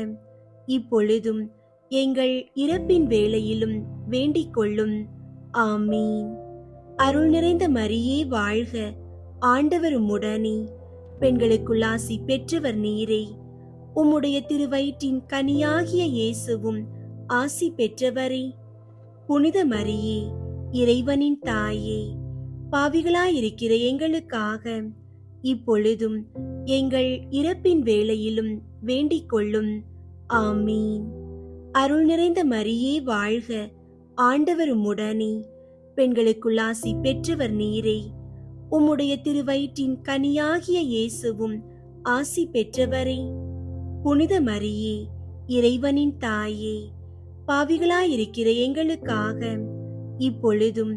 இப்பொழுதும் எங்கள் இறப்பின் வேளையிலும் வேண்டிக் கொள்ளும். ஆமீன். அருள் நிறைந்த மரியே வாழ்க, ஆண்டவர் உம்முடனே, பெண்களுக்குள் ஆசி பெற்றவர் நீரே. உம்முடைய திருவயிற்றின் கனியாகிய இயேசுவும் ஆசி பெற்றவரே. புனித மரியே, இறைவனின் தாயே, பாவிகளாயிருக்கிற எங்களுக்காக இப்பொழுதும் எங்கள் இறப்பின் வேளையிலும் வேண்டிக் கொள்ளும். ஆமீன். அருள் நிறைந்த மரியே வாழ்க, ஆண்டவர் உம்முடனே, பெண்களுக்குள் ஆசி பெற்றவர் நீரே. உம்முடைய திருவயிற்றின் கனியாகிய இயேசுவும் ஆசி பெற்றவரே. புனித மரியே, இறைவனின் தாயே, பாவிகளாயிருக்கிற எங்களுக்காக இப்பொழுதும்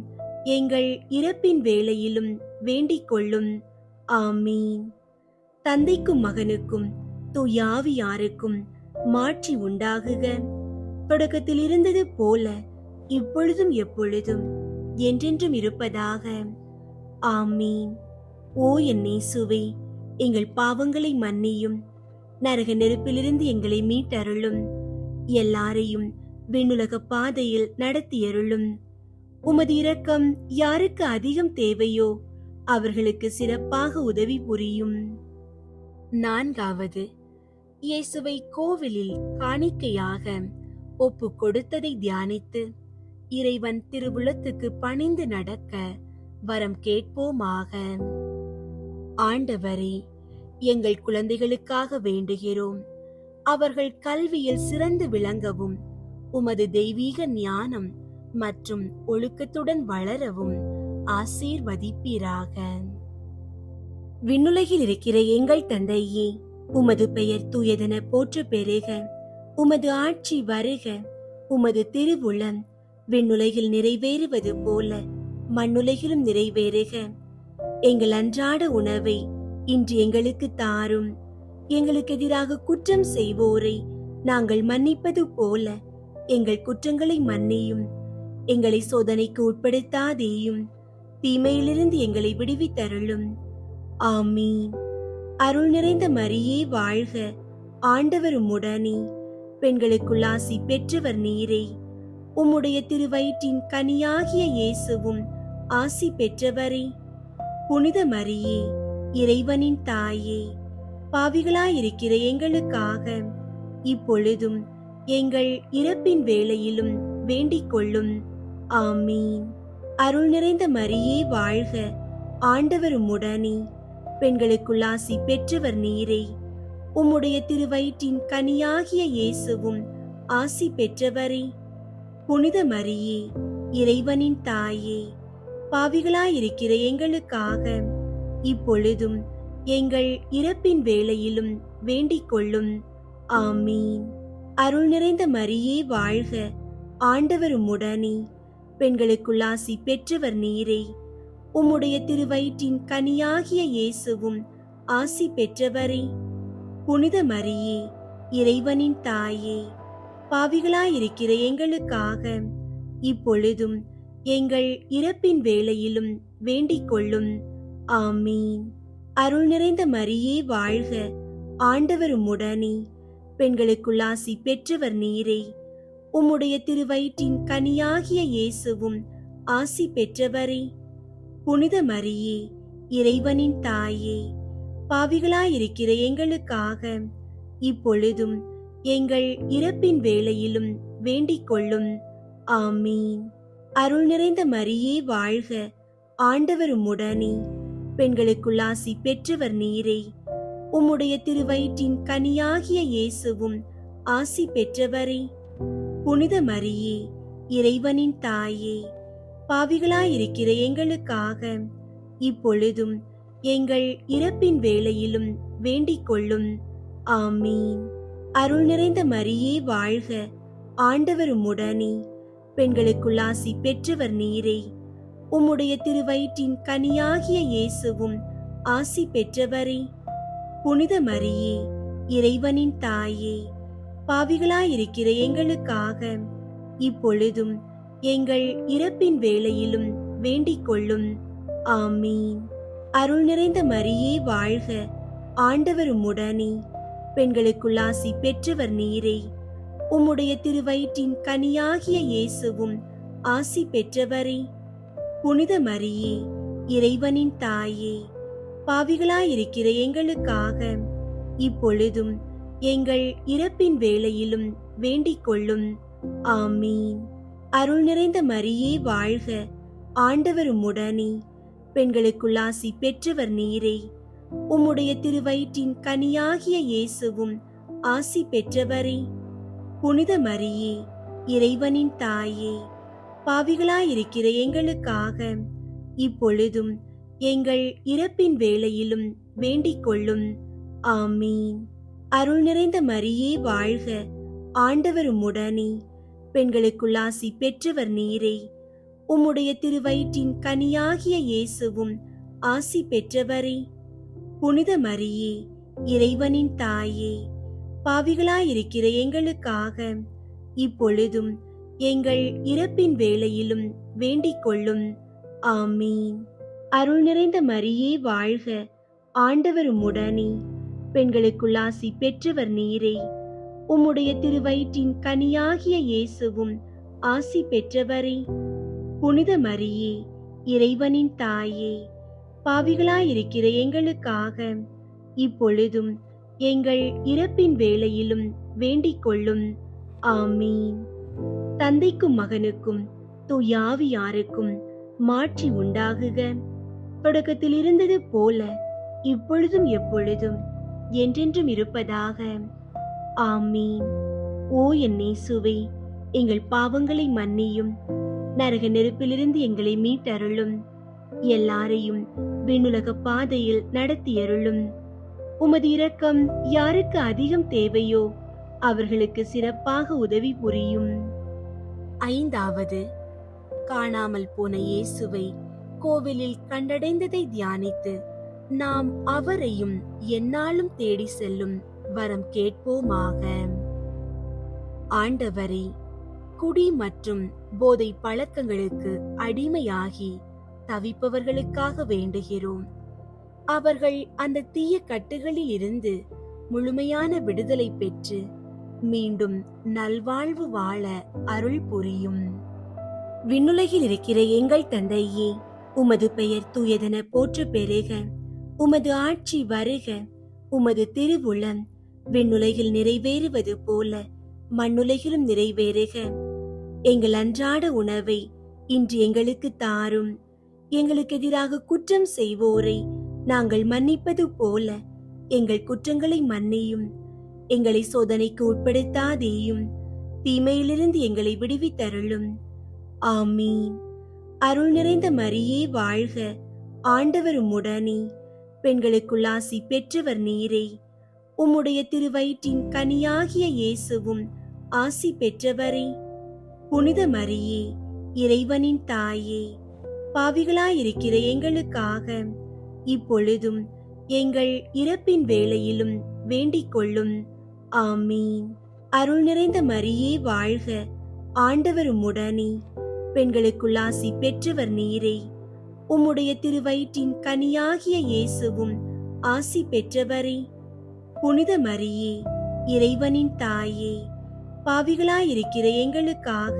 எங்கள் இறப்பின் வேளையிலும் வேண்டிக் கொள்ளும். ஆமீன். தந்தைக்கும் மகனுக்கும் தூயாவியாருக்கும் மாட்சி உண்டாகுக. தொடக்கத்தில் இருந்தது போல இப்பொழுதும் எப்பொழுதும் என்றென்றும் இருப்பதாக. ஆமீன். ஓ என் இயேசுவே, எங்கள் பாவங்களை மன்னியும், நரக நெருப்பிலிருந்து எங்களை மீட்டருளும், எல்லாரையும் விண்ணுலக பாதையில் நடத்தியருளும். உமது இரக்கம் யாருக்கு அதிகம் தேவையோ அவர்களுக்கு சிறப்பாக உதவி புரியும். 4வது, இயேசுவை கோவிலில் காணிக்கையாக ஒப்பு கொடுத்ததை தியானித்து இறைவன் திருவுளத்துக்கு பணிந்து நடக்க வரம் கேட்போமாக. ஆண்டவரே, எங்கள் குழந்தைகளுக்காக வேண்டுகிறோம். அவர்கள் கல்வியில் சிறந்து விளங்கவும் உமது தெய்வீக ஞானம் மற்றும் ஒழுக்கத்துடன் வளரவும் ஆசீர்வதிப்பீராக. விண்ணுலகில் இருக்கிற எங்கள் தந்தையே, உமது பெயர் தூயதென போற்ற பெறுக. உமது ஆட்சி வருக. உமது திருவுளம் விண்ணுலகில் நிறைவேறுவது போல மண்ணுலகிலும் நிறைவேறுக. எங்கள் அன்றாட உணவை இன்று எங்களுக்கு தாரும். எங்களுக்கு எதிராக குற்றம் செய்வோரை நாங்கள் மன்னிப்பது போல எங்கள் குற்றங்களை மன்னியும். எங்களை சோதனைக்கு உட்படுத்தாதேயும், தீமையிலிருந்து எங்களை விடுவித்தருளும். ஆமீன். அருள் நிறைந்த மரியே வாழ்க, ஆண்டவர் உம்முடனே, பெண்களுக்குள் ஆசி பெற்றவர் நீரே. உம்முடைய திருவயிற்றின் கனியாகிய இயேசுவும் ஆசி பெற்றவரே. புனித மரியே, இறைவனின் தாயே, பாவிகளாயிருக்கிற எங்களுக்காக இப்பொழுதும் எங்கள் இறப்பின் வேளையிலும் வேண்டிக் கொள்ளும். ஆமீன். அருள் நிறைந்த மரியே வாழ்க, ஆண்டவர் உம்முடனே, பெண்களுக்குள் ஆசி பெற்றவர் நீரே. உம்முடைய திருவயிற்றின் கனியாகிய இயேசுவும் ஆசி பெற்றவரே. புனித மரியே, இறைவனின் தாயே, பாவிகளாயிருக்கிற எங்களுக்காக இப்பொழுதும் எங்கள் இறப்பின் வேளையிலும் வேண்டிக் கொள்ளும். ஆமீன். அருள் நிறைந்த மரியே வாழ்க, ஆண்டவர் உம்முடனே, பெண்களுக்குள் ஆசி பெற்றவர் நீரே. உம்முடைய திருவயிற்றின் கனியாகிய இயேசுவும் ஆசி பெற்றவரே. புனித மரியே, இறைவனின் தாயே, பாவிகளாயிருக்கிற எங்களுக்காக இப்பொழுதும் எங்கள் இறப்பின் வேளையிலும் வேண்டிக் கொள்ளும். ஆமீன். அருள் நிறைந்த மரியே வாழ்க, ஆண்டவர் உம்முடனே, பெண்களுக்குள் ஆசி பெற்றவர் நீரே. உம்முடைய திருவயிற்றின் கனியாகிய இயேசுவும் ஆசி பெற்றவரே. புனித மரியே, இறைவனின் தாயே, பாவிகளாயிருக்கிற எங்களுக்காக இப்பொழுதும் எங்கள் இறப்பின் வேளையிலும் வேண்டிக் கொள்ளும். ஆமீன். அருள் நிறைந்த மரியே வாழ்க, ஆண்டவர் உம்முடனே, பெண்களுக்குள் ஆசி பெற்றவர் நீரே. உம்முடைய திருவயிற்றின் கனியாகிய இயேசுவும் ஆசி பெற்றவரே. புனித மரியே, இறைவனின் தாயே, பாவிகளாயிருக்கிற எங்களுக்காக இப்பொழுதும் எங்கள் இறப்பின் வேளையிலும் வேண்டிக் கொள்ளும். ஆமீன். அருள் நிறைந்த மரியே வாழ்க, ஆண்டவர் உம்முடனே, பெண்களுக்குள் ஆசி பெற்றவர் நீரே. உம்முடைய திருவயிற்றின் கனியாகிய இயேசுவும் ஆசி பெற்றவரே. புனித மரியே, இறைவனின் தாயே, பாவிகளாயிருக்கிற எங்களுக்காக இப்பொழுதும் எங்கள் இறப்பின் வேளையிலும் வேண்டிக் கொள்ளும். ஆமீன். அருள் நிறைந்த மரியே வாழ்க, ஆண்டவர் உம்முடனே, பெண்களுக்குள் ஆசி பெற்றவர் நீரே. உம்முடைய திருவயிற்றின் கனியாகிய இயேசுவும் ஆசி பெற்றவரே. புனித மரியே, இறைவனின் தாயே, பாவிகளாயிருக்கிற எங்களுக்காக இப்பொழுதும் எங்கள் இறப்பின் வேளையிலும் வேண்டிக் கொள்ளும். ஆமீன். அருள் நிறைந்த மரியே வாழ்க, ஆண்டவர் உம்முடனே, பெண்களுக்குள் ஆசி பெற்றவர் நீரே. உம்முடைய திருவயிற்றின் கனியாகிய இயேசுவும் ஆசி பெற்றவரே. புனித மரியே, இறைவனின் தாயே, பாவிகளாயிருக்கிற எங்களுக்காக இப்பொழுதும் எங்கள் இறப்பின் வேளையிலும் வேண்டிக் கொள்ளும். ஆமீன். அருள் நிறைந்த மரியே வாழ்க, ஆண்டவர் உம்முடனே, பெண்களுக்குள் ஆசி பெற்றவர் நீரே. உம்முடைய திருவயிற்றின் கனியாகிய இயேசுவும் ஆசி பெற்றவரே. புனித மரியே, இறைவனின் தாயே, பாவிகளாயிருக்கிற எங்களுக்காக இப்பொழுதும் எங்கள் இறப்பின் வேளையிலும் வேண்டிக் கொள்ளும். ஆமீன். அருள் நிறைந்த மரியே வாழ்க, ஆண்டவர் உம்முடனே, பெண்களுக்குள் ஆசி பெற்றவர் நீரே. உம்முடைய திருவயிற்றின் கனியாகிய இயேசுவும் ஆசி பெற்றவரே. புனித மரியே, இறைவனின் தாயே, பாவிகளாயிருக்கிற எங்களுக்காக இப்பொழுதும் எங்கள் இறப்பின் வேளையிலும் வேண்டிக் கொள்ளும். ஆமீன். தந்தைக்கும் மகனுக்கும் தூயாவியாருக்கும் மாட்சி உண்டாகுக. தொடக்கத்தில் இருந்தது போல இப்பொழுதும் எப்பொழுதும் என்றென்றும் இருப்பதாக. ஆமீன். ஓ என் இயேசுவே, எங்கள் பாவங்களை மன்னியும், நரக நெருப்பிலிருந்து எங்களை மீட்டருளும், எல்லாரையும் விண்ணுலக பாதையில் நடத்தியருளும். உமது இரக்கம் யாருக்கு அதிகம் தேவையோ அவர்களுக்கு சிறப்பாக உதவி புரியும். ஐந்தாவது, காணாமல் போன இயேசுவை கோவிலில் கண்டடைந்ததை தியானித்து நாம் அவரையும் எந்நாளும் தேடி செல்லும் வரம் கேட்போமாக. ஆண்டவரே, குடி மற்றும் போதை பழக்கங்களுக்கு அடிமையாகி தவிப்பவர்களுக்காக வேண்டுகிறோம். அவர்கள் அந்த தீய கட்டுகளில் இருந்து முழுமையான விடுதலை பெற்று மீண்டும் நல்வாழ்வு வாழ அருள் புரியும். விண்ணுலகில் இருக்கிற எங்கள் தந்தையே, உமது பெயர் தூயதென போற்ற பெறுக. உமது ஆட்சி வருக. உமது திருவுளம் விண்ணுலகில் நிறைவேறுவது போல மண்ணுலகிலும் நிறைவேறுக. எங்கள் அன்றாட உணவை இன்று எங்களுக்கு தாரும். எங்களுக்கு எதிராக குற்றம் செய்வோரை நாங்கள் மன்னிப்பது போல எங்கள் குற்றங்களை மன்னியும். எங்களை சோதனைக்கு உட்படுத்தாதேயும், தீமையிலிருந்து எங்களை விடுவித்தருளும். ஆமீன். அருள் நிறைந்த மரியே வாழ்க, ஆண்டவர் உம்முடனே, பெண்களுக்குள் ஆசி பெற்றவர் நீரே. உம்முடைய திருவயிற்றின் கனியாகிய இயேசுவும் ஆசி பெற்றவரே. புனித மரியே, இறைவனின் தாயே, பாவிகளாயிருக்கிற எங்களுக்காக இப்பொழுதும் எங்கள் இறப்பின் வேளையிலும் வேண்டிக் கொள்ளும். ஆமீன். அருள் நிறைந்த மரியே வாழ்க, ஆண்டவர் உம்முடனே, பெண்களுக்குள் ஆசி பெற்றவர் நீரே. உம்முடைய திருவயிற்றின் கனியாகிய இயேசுவும் ஆசி பெற்றவரே. புனித மரியே, இறைவனின் தாயே, பாவிகளாயிருக்கிற எங்களுக்காக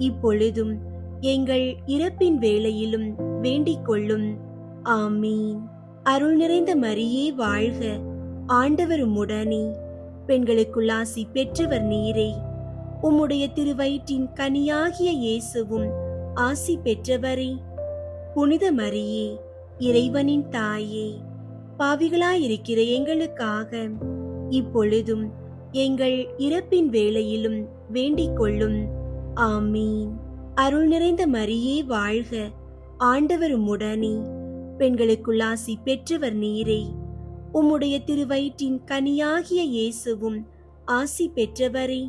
இப்பொழுதும் எங்கள் இறப்பின் வேளையிலும் வேண்டிக் கொள்ளும். ஆமீன். அருள் நிறைந்த மரியே வாழ்க, ஆண்டவர் உம்முடனே, பெண்களுக்குள் ஆசி பெற்றவர் நீரே. உம்முடைய திருவயிற்றின் கனியாகிய இயேசுவும் ஆசி பெற்றவரே. புனித மரியே, இறைவனின் தாயே, பாவிகளாயிருக்கிற எங்களுக்காக இப்பொழுதும் எங்கள் இறப்பின் வேளையிலும் வேண்டிக் கொள்ளும். ஆமீன். அருள் நிறைந்த மரியே வாழ்க, ஆண்டவர் உம்முடனே, பெண்களுக்குள் ஆசி பெற்றவர் நீரே. உம்முடைய திருவயிற்றின் கனியாகிய இயேசுவும் ஆசி பெற்றவரே.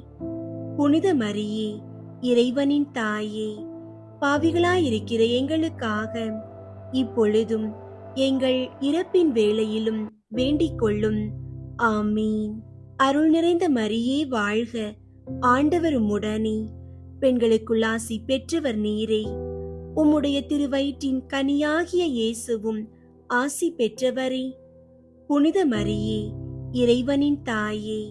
புனித மரியே, இறைவனின் தாயே, பாவிகளாயிருக்கிற எங்களுக்காக இப்பொழுதும் எங்கள் இறப்பின் வேளையிலும் வேண்டிக் கொள்ளும். ஆமீன். அருள் நிறைந்த மரியே வாழ்க, ஆண்டவர் உம்முடனே, பெண்களுக்குள் ஆசி பெற்றவர் நீரே. உம்முடைய திருவயிற்றின் கனியாகிய இயேசுவும் ஆசி பெற்றவரே. புனித மரியே, இறைவனின் தாயே,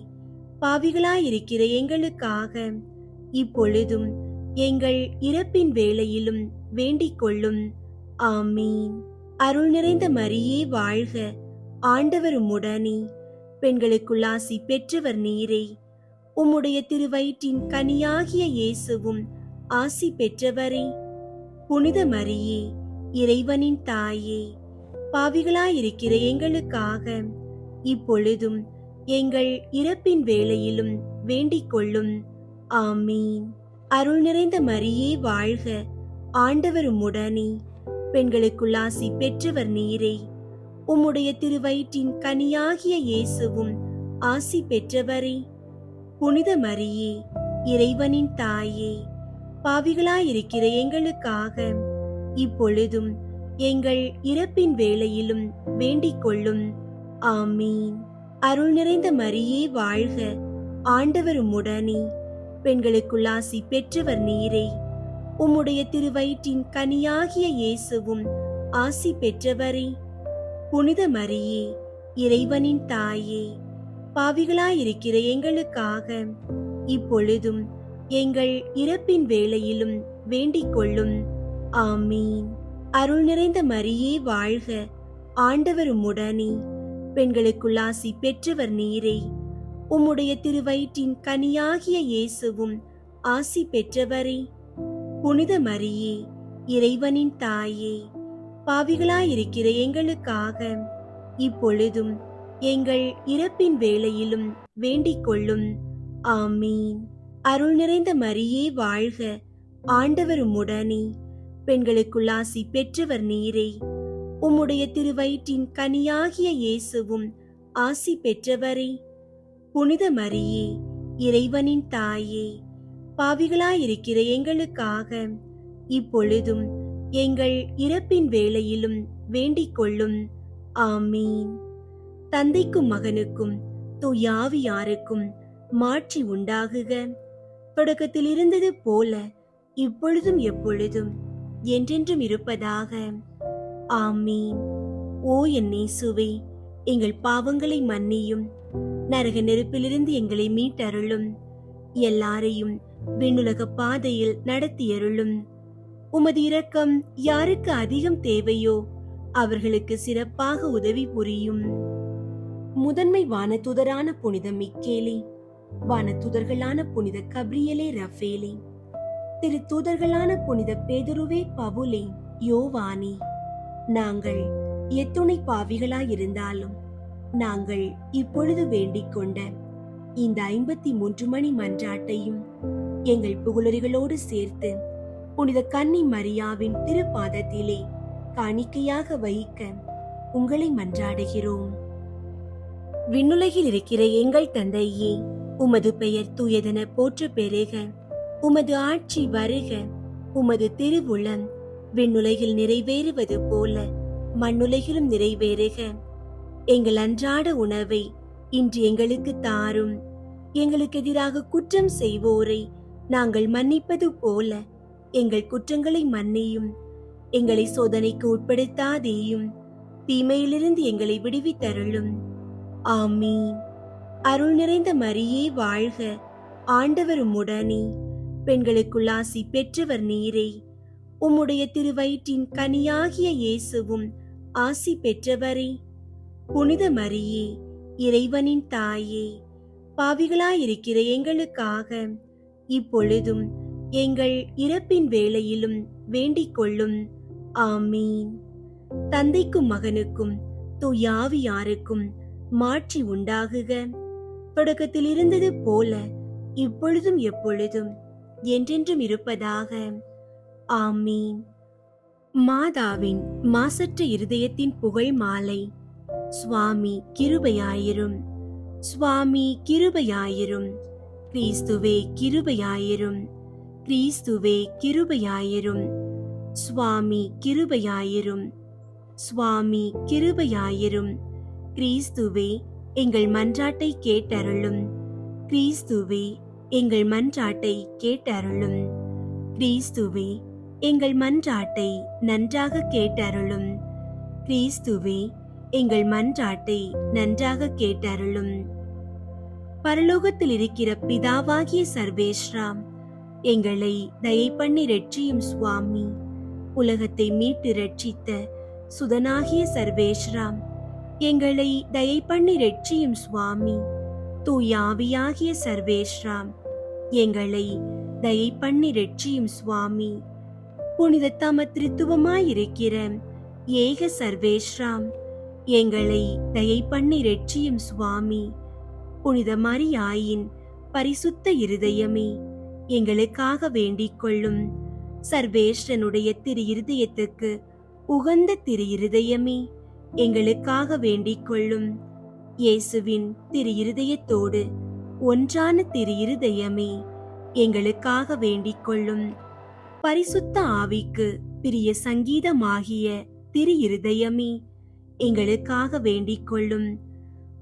பாவிகளாயிருக்கிற எங்களுக்காக இப்பொழுதும் எங்கள் இறப்பின் வேளையிலும் வேண்டிக் கொள்ளும். ஆமீன். அருள் நிறைந்த மரியே வாழ்க, ஆண்டவர் உம்முடனே, பெண்களுக்குள் ஆசி பெற்றவர் நீரே. உம்முடைய திருவயிற்றின் கனியாகிய இயேசுவும் ஆசி பெற்றவரே. புனித மரியே, இறைவனின் தாயே, பாவிகளாயிருக்கிற எங்களுக்காக இப்பொழுதும் எங்கள் இறப்பின் வேளையிலும் வேண்டிக் கொள்ளும். ஆமீன். அருள் நிறைந்த மரியே வாழ்க, ஆண்டவர் உம்முடனே, பெண்களுக்குள் ஆசி பெற்றவர் நீரே. உம்முடைய திருவயிற்றின் கனியாகிய இயேசுவும் ஆசி பெற்றவரே. புனித மரியே, இறைவனின் தாயே, பாவிகளாயிருக்கிற எங்களுக்காக இப்பொழுதும் எங்கள் இறப்பின் வேளையிலும் வேண்டிக் கொள்ளும். ஆமீன். அருள் நிறைந்த மரியே வாழ்க, ஆண்டவர் உம்முடனே, பெண்களுக்குள் ஆசி பெற்றவர் நீரே. உம்முடைய திருவயிற்றின் கனியாகிய இயேசுவும் ஆசி பெற்றவரே. புனித மரியே, இறைவனின் தாயே, பாவிகளாயிருக்கிற எங்களுக்காக இப்பொழுதும் எங்கள் இறப்பின் வேளையிலும் வேண்டிக் கொள்ளும். ஆமீன். அருள் நிறைந்த மரியே வாழ்க, ஆண்டவர் உம்முடனே, பெண்களுக்குள் ஆசி பெற்றவர் நீரே. உம்முடைய திருவயிற்றின் கனியாகிய இயேசுவும் ஆசி பெற்றவரே. புனித மரியே, இறைவனின் தாயே, பாவிகளாயிருக்கிற எங்களுக்காக இப்பொழுதும் எங்கள் இறப்பின் வேளையிலும் வேண்டிக் கொள்ளும். ஆமீன். அருள் நிறைந்த மரியே வாழ்க, ஆண்டவர் உம்முடனே, பெண்களுக்குள் ஆசி பெற்றவர் நீரே. உம்முடைய திருவயிற்றின் கனியாகிய இயேசுவும் ஆசி பெற்றவரே. புனித மரியே, இறைவனின் தாயே, பாவிகளாயிருக்கிற எங்களுக்காக இப்பொழுதும் எங்கள் இறப்பின் வேளையிலும் வேண்டிக் கொள்ளும். ஆமீன். தந்தைக்கும் மகனுக்கும் தூயாவியாருக்கும் மாட்சி உண்டாகுக. தொடக்கத்தில் இருந்தது போல இப்பொழுதும் எப்பொழுதும் என்றென்றும் இருப்பதாக. ஆமீன். ஓ என் இயேசுவே, எங்கள் பாவங்களை மன்னியும், நரக நெருப்பிலிருந்து எங்களை மீட்டருளும், எல்லாரையும் விண்ணுலக பாதையில் நடத்தியருளும். உமது இரக்கம் யாருக்கு அதிகம் தேவையோ அவர்களுக்கு சிறப்பாக உதவி புரியும். முதன்மை வானதூதரான புனித மிக்கேலே, வானதூதர்களான புனித கப்ரியேலே ரஃபேலே, திரு தூதர்களான புனித பேதுருவே, பவுலே, யோவானே, நாங்கள் எத்துணை பாவிகளாயிருந்தாலும் நாங்கள் இப்பொழுது வேண்டிக் கொண்ட இந்த 53 மணி மன்றாட்டையும் எங்கள் புகழுரைகளோடு சேர்த்து புனித கன்னி மரியாவின் திருப்பாதத்திலே காணிக்கையாக வைக்க உங்களை மன்றாடுகிறோம். விண்ணுலகில் இருக்கிற எங்கள் தந்தையே, உமது பெயர் தூயதென போற்ற பெருக, உமது ஆட்சி வருக, உமது திருவுளம் விண்ணுலகில் நிறைவேறுவது போல மண்ணுலகிலும் நிறைவேறுக. எங்கள் அன்றாட உணவை இன்று எங்களுக்கு தாரும். எங்களுக்கு எதிராக குற்றம் செய்வோரை நாங்கள் மன்னிப்பது போல எங்கள் குற்றங்களை மன்னியும். எங்களை சோதனைக்கு உட்படுத்தாதேயும், தீமையிலிருந்து எங்களை விடுவித்தருளும். ஆமீன். அருள் நிறைந்த மரியே வாழ்க, ஆண்டவர் உம்முடனே, பெண்களுக்குள் ஆசி பெற்றவர் நீரே. உம்முடைய திருவயிற்றின் கனியாகிய இயேசுவும் ஆசி பெற்றவரே. புனித மரியே, இறைவனின் தாயே, பாவிகளாயிருக்கிற எங்களுக்காக இப்பொழுதும் எங்கள் இறப்பின் வேளையிலும் வேண்டிக் கொள்ளும். ஆமீன். தந்தைக்கும் மகனுக்கும் தூயாவியாருக்கும் மாட்சி உண்டாகுக. தொடக்கத்தில் இருந்தது போல இப்பொழுதும் எப்பொழுதும் என்றென்றும் இருப்பதாக. ஆமீன். மாதாவின் மாசற்ற இருதயத்தின் புகழ் மாலை. சுவாமி கிருபையாயிரும், சுவாமி கிருபையாயிரும், கிறிஸ்துவே கிருபையாயிரும், கிறிஸ்துவே கிருபையாயிரும், சுவாமி கிருபையாயிரும், சுவாமி கிருபையாயிரும். கிறிஸ்துவே எங்கள் மன்றாட்டை கேட்டருளும். கிறிஸ்துவே எங்கள் மன்றாட்டை கேட்டருளும். கிறிஸ்துவே எங்கள் மன்றாட்டை நன்றாக கேட்டருளும். கிறிஸ்துவே எங்கள் மன்றாட்டை நன்றாக கேட்டருளும். பரலோகத்தில் இருக்கிற பிதாவாகிய சர்வேஸ்வரா, எங்களை தயை பண்ணி ரட்சியும் சுவாமி. உலகத்தை மீட்டு ரட்சித்த சுதனாகிய சர்வேஸ்வரா, எங்களை தயை பண்ணி ரட்சியும் சுவாமி. தூயாவியாகிய சர்வேஸ்வரா, எங்களை தயை பண்ணி ரட்சியும் சுவாமி. புனித தம திருத்துவமாயிருக்கிற ஏக சர்வேஸ்வரா, எங்களை தயை பண்ணி ரட்சியும் சுவாமி. புனித மரியாயின் பரிசுத்த இருதயமே, எங்களுக்காக வேண்டிக் கொள்ளும். சர்வேஸ்வரனுடைய திரு இருதயத்துக்கு உகந்த திரு இருதயமே, எங்களுக்காக வேண்டிக் கொள்ளும். இயேசுவின் திரு இருதயத்தோடு ஒன்றான திரு இருதயமே, எங்களுக்காக வேண்டிக் கொள்ளும். பரிசுத்த ஆவிக்கு பிரிய சங்கீதமாகிய திரு இருதயமே, எங்களுக்காக வேண்டிக் கொள்ளும்.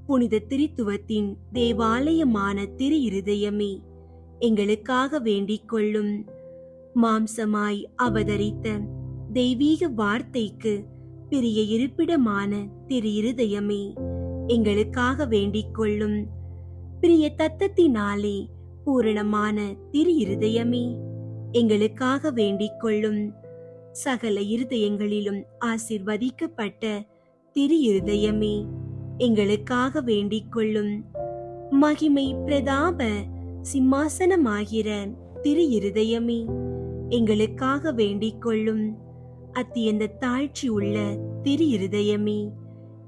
புனித திருத்துவத்தின் தேவாலயமான திரு இருதயமே, எங்களுக்காக வேண்டிக் கொள்ளும். மாம்சமாய் அவதரித்த தெய்வீக வார்த்தைக்கு பிரிய இருப்பிடமான திரு இருதயமே, எங்களுக்காக வேண்டிக் கொள்ளும். பிரிய தத்தத்தினாலே பூரணமான திரு இருதயமே, எங்களுக்காக வேண்டிக் கொள்ளும். சகல இருதயங்களிலும் ஆசீர்வதிக்கப்பட்ட திரு இருதயமே, எங்களுக்காக வேண்டிக் கொள்ளும். மகிமை பிரதாப சிம்மாசனமாகிற திரு இருதயமே, எங்களுக்காக வேண்டிக் கொள்ளும். அத்தியந்த தாழ்ச்சி உள்ள திரு இருதயமே,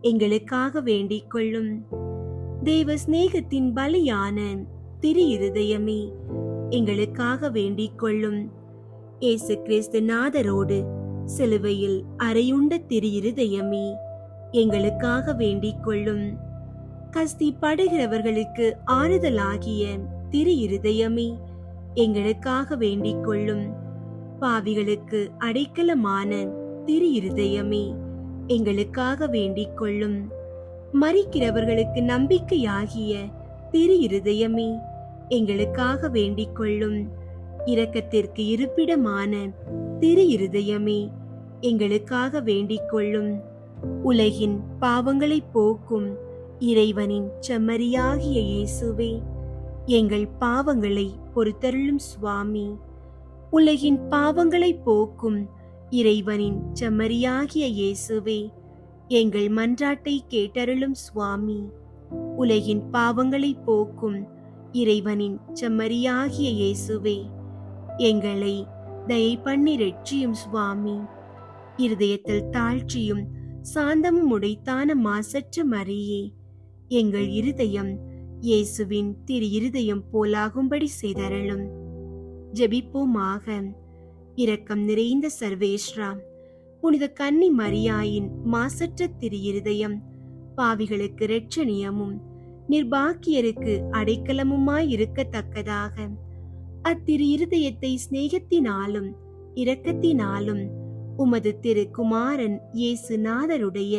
எங்களுக்காக வேண்டிக் கொள்ளும். தேவ சிநேகத்தின் பலியான திரு இருதயமே, எங்களுக்காக வேண்டிக் கொள்ளும். இயேசு கிறிஸ்து நாதரோடு சிலுவையில் அறையுண்ட திரு இருதயமே, எங்களுக்காக வேண்டிக் கொள்ளும். கஸ்தி படுகிறவர்களுக்கு ஆறுதலாகிய திரு இருதயமே, எங்களுக்காக வேண்டிக் கொள்ளும். பாவிகளுக்கு அடைக்கலமான திரு இருதயமே, எங்களுக்காக வேண்டிக் கொள்ளும். மரிக்கிறவர்களுக்கு நம்பிக்கையாகிய திரு இருதயமே, எங்களுக்காக வேண்டிக் கொள்ளும். இரக்கத்திற்கு இருப்பிடமான திரு இருதயமே, எங்களுக்காக வேண்டிக் கொள்ளும். உலகின் பாவங்களை போக்கும் இறைவனின் செம்மறியாகிய இயேசுவே, எங்கள் பாவங்களை பொறுத்தருளும் சுவாமி. உலகின் பாவங்களை போக்கும் இறைவனின் செம்மறியாகிய இயேசுவே, எங்கள் மன்றாட்டை கேட்டருளும் சுவாமி. உலகின் பாவங்களை போக்கும் இறைவனின் செம்மறியாகிய இயேசுவே, எங்களை தயை பண்ணி ரட்சியும் சுவாமி. இருதயத்தில் தாழ்ச்சியும் சாந்தமும் உடைத்தான மாசற்ற மரியே, எங்கள் இருதயம் இயேசுவின் திரு இருதயம் போலாகும்படி செய்தருளும். ஜெபிப்போமாக. இரக்கம் நிறைந்த சர்வேஸ்வரா, புனித கன்னி மரியாயின் மாசற்ற திரு இருதயம் பாவிகளுக்கு இரட்சணியமும் நிர்பாக்கியருக்கு அடைக்கலமுமாயிருக்கத்தக்கதாக அத்திரு இருதயத்தை சிநேகத்தினாலும் இரக்கத்தினாலும் உமது திரு குமாரன் இயேசு நாதருடைய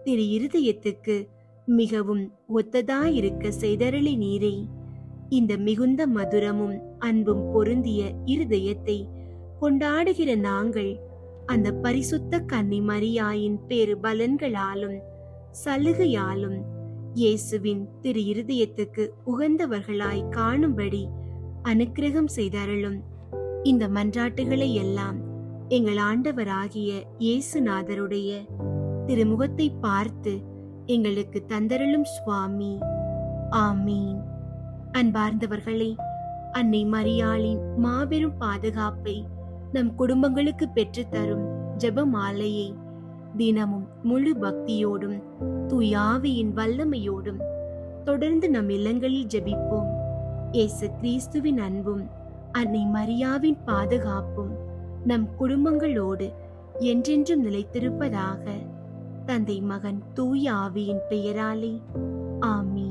திரு இருதயத்துக்கு மிகவும் ஒத்ததாயிருக்க செய்தருளி நீரே. இந்த மிகுந்த மதுரமும் அன்பும் பொருந்திய இருதயத்தை கொண்டாடுகிற நாங்கள் அந்த பரிசுத்த கன்னி மரியாயின் பேரு பலன்களாலும் சலுகையாலும் இயேசுவின் திரு இருதயத்துக்கு உகந்தவர்களாய் காணும்படி அனுக்கிரகம் செய்தருளும். இந்த மன்றாட்டுகளை எல்லாம் எங்கள் ஆண்டவராகிய இயேசுநாதருடைய திருமுகத்தை பார்த்து எங்களுக்கு தந்தருளும் சுவாமி. ஆமீன். அன்பார்ந்தவர்களே, அன்னை மரியாளின் மாபெரும் பாதுகாப்பை நம் குடும்பங்களுக்கு பெற்று தரும் ஜெபமாலையை தினமும் முழு பக்தியோடும் தூயாவியின் வல்லமையோடும் தொடர்ந்து நம் இல்லங்களில் ஜெபிப்போம். இயேசு கிறிஸ்துவின் அன்பும் அன்னை மரியாவின் பாதுகாப்பும் நம் குடும்பங்களோடு என்றென்றும் நிலைத்திருப்பதாக. தந்தை மகன் தூய ஆவியின் பெயராலே ஆமீன்.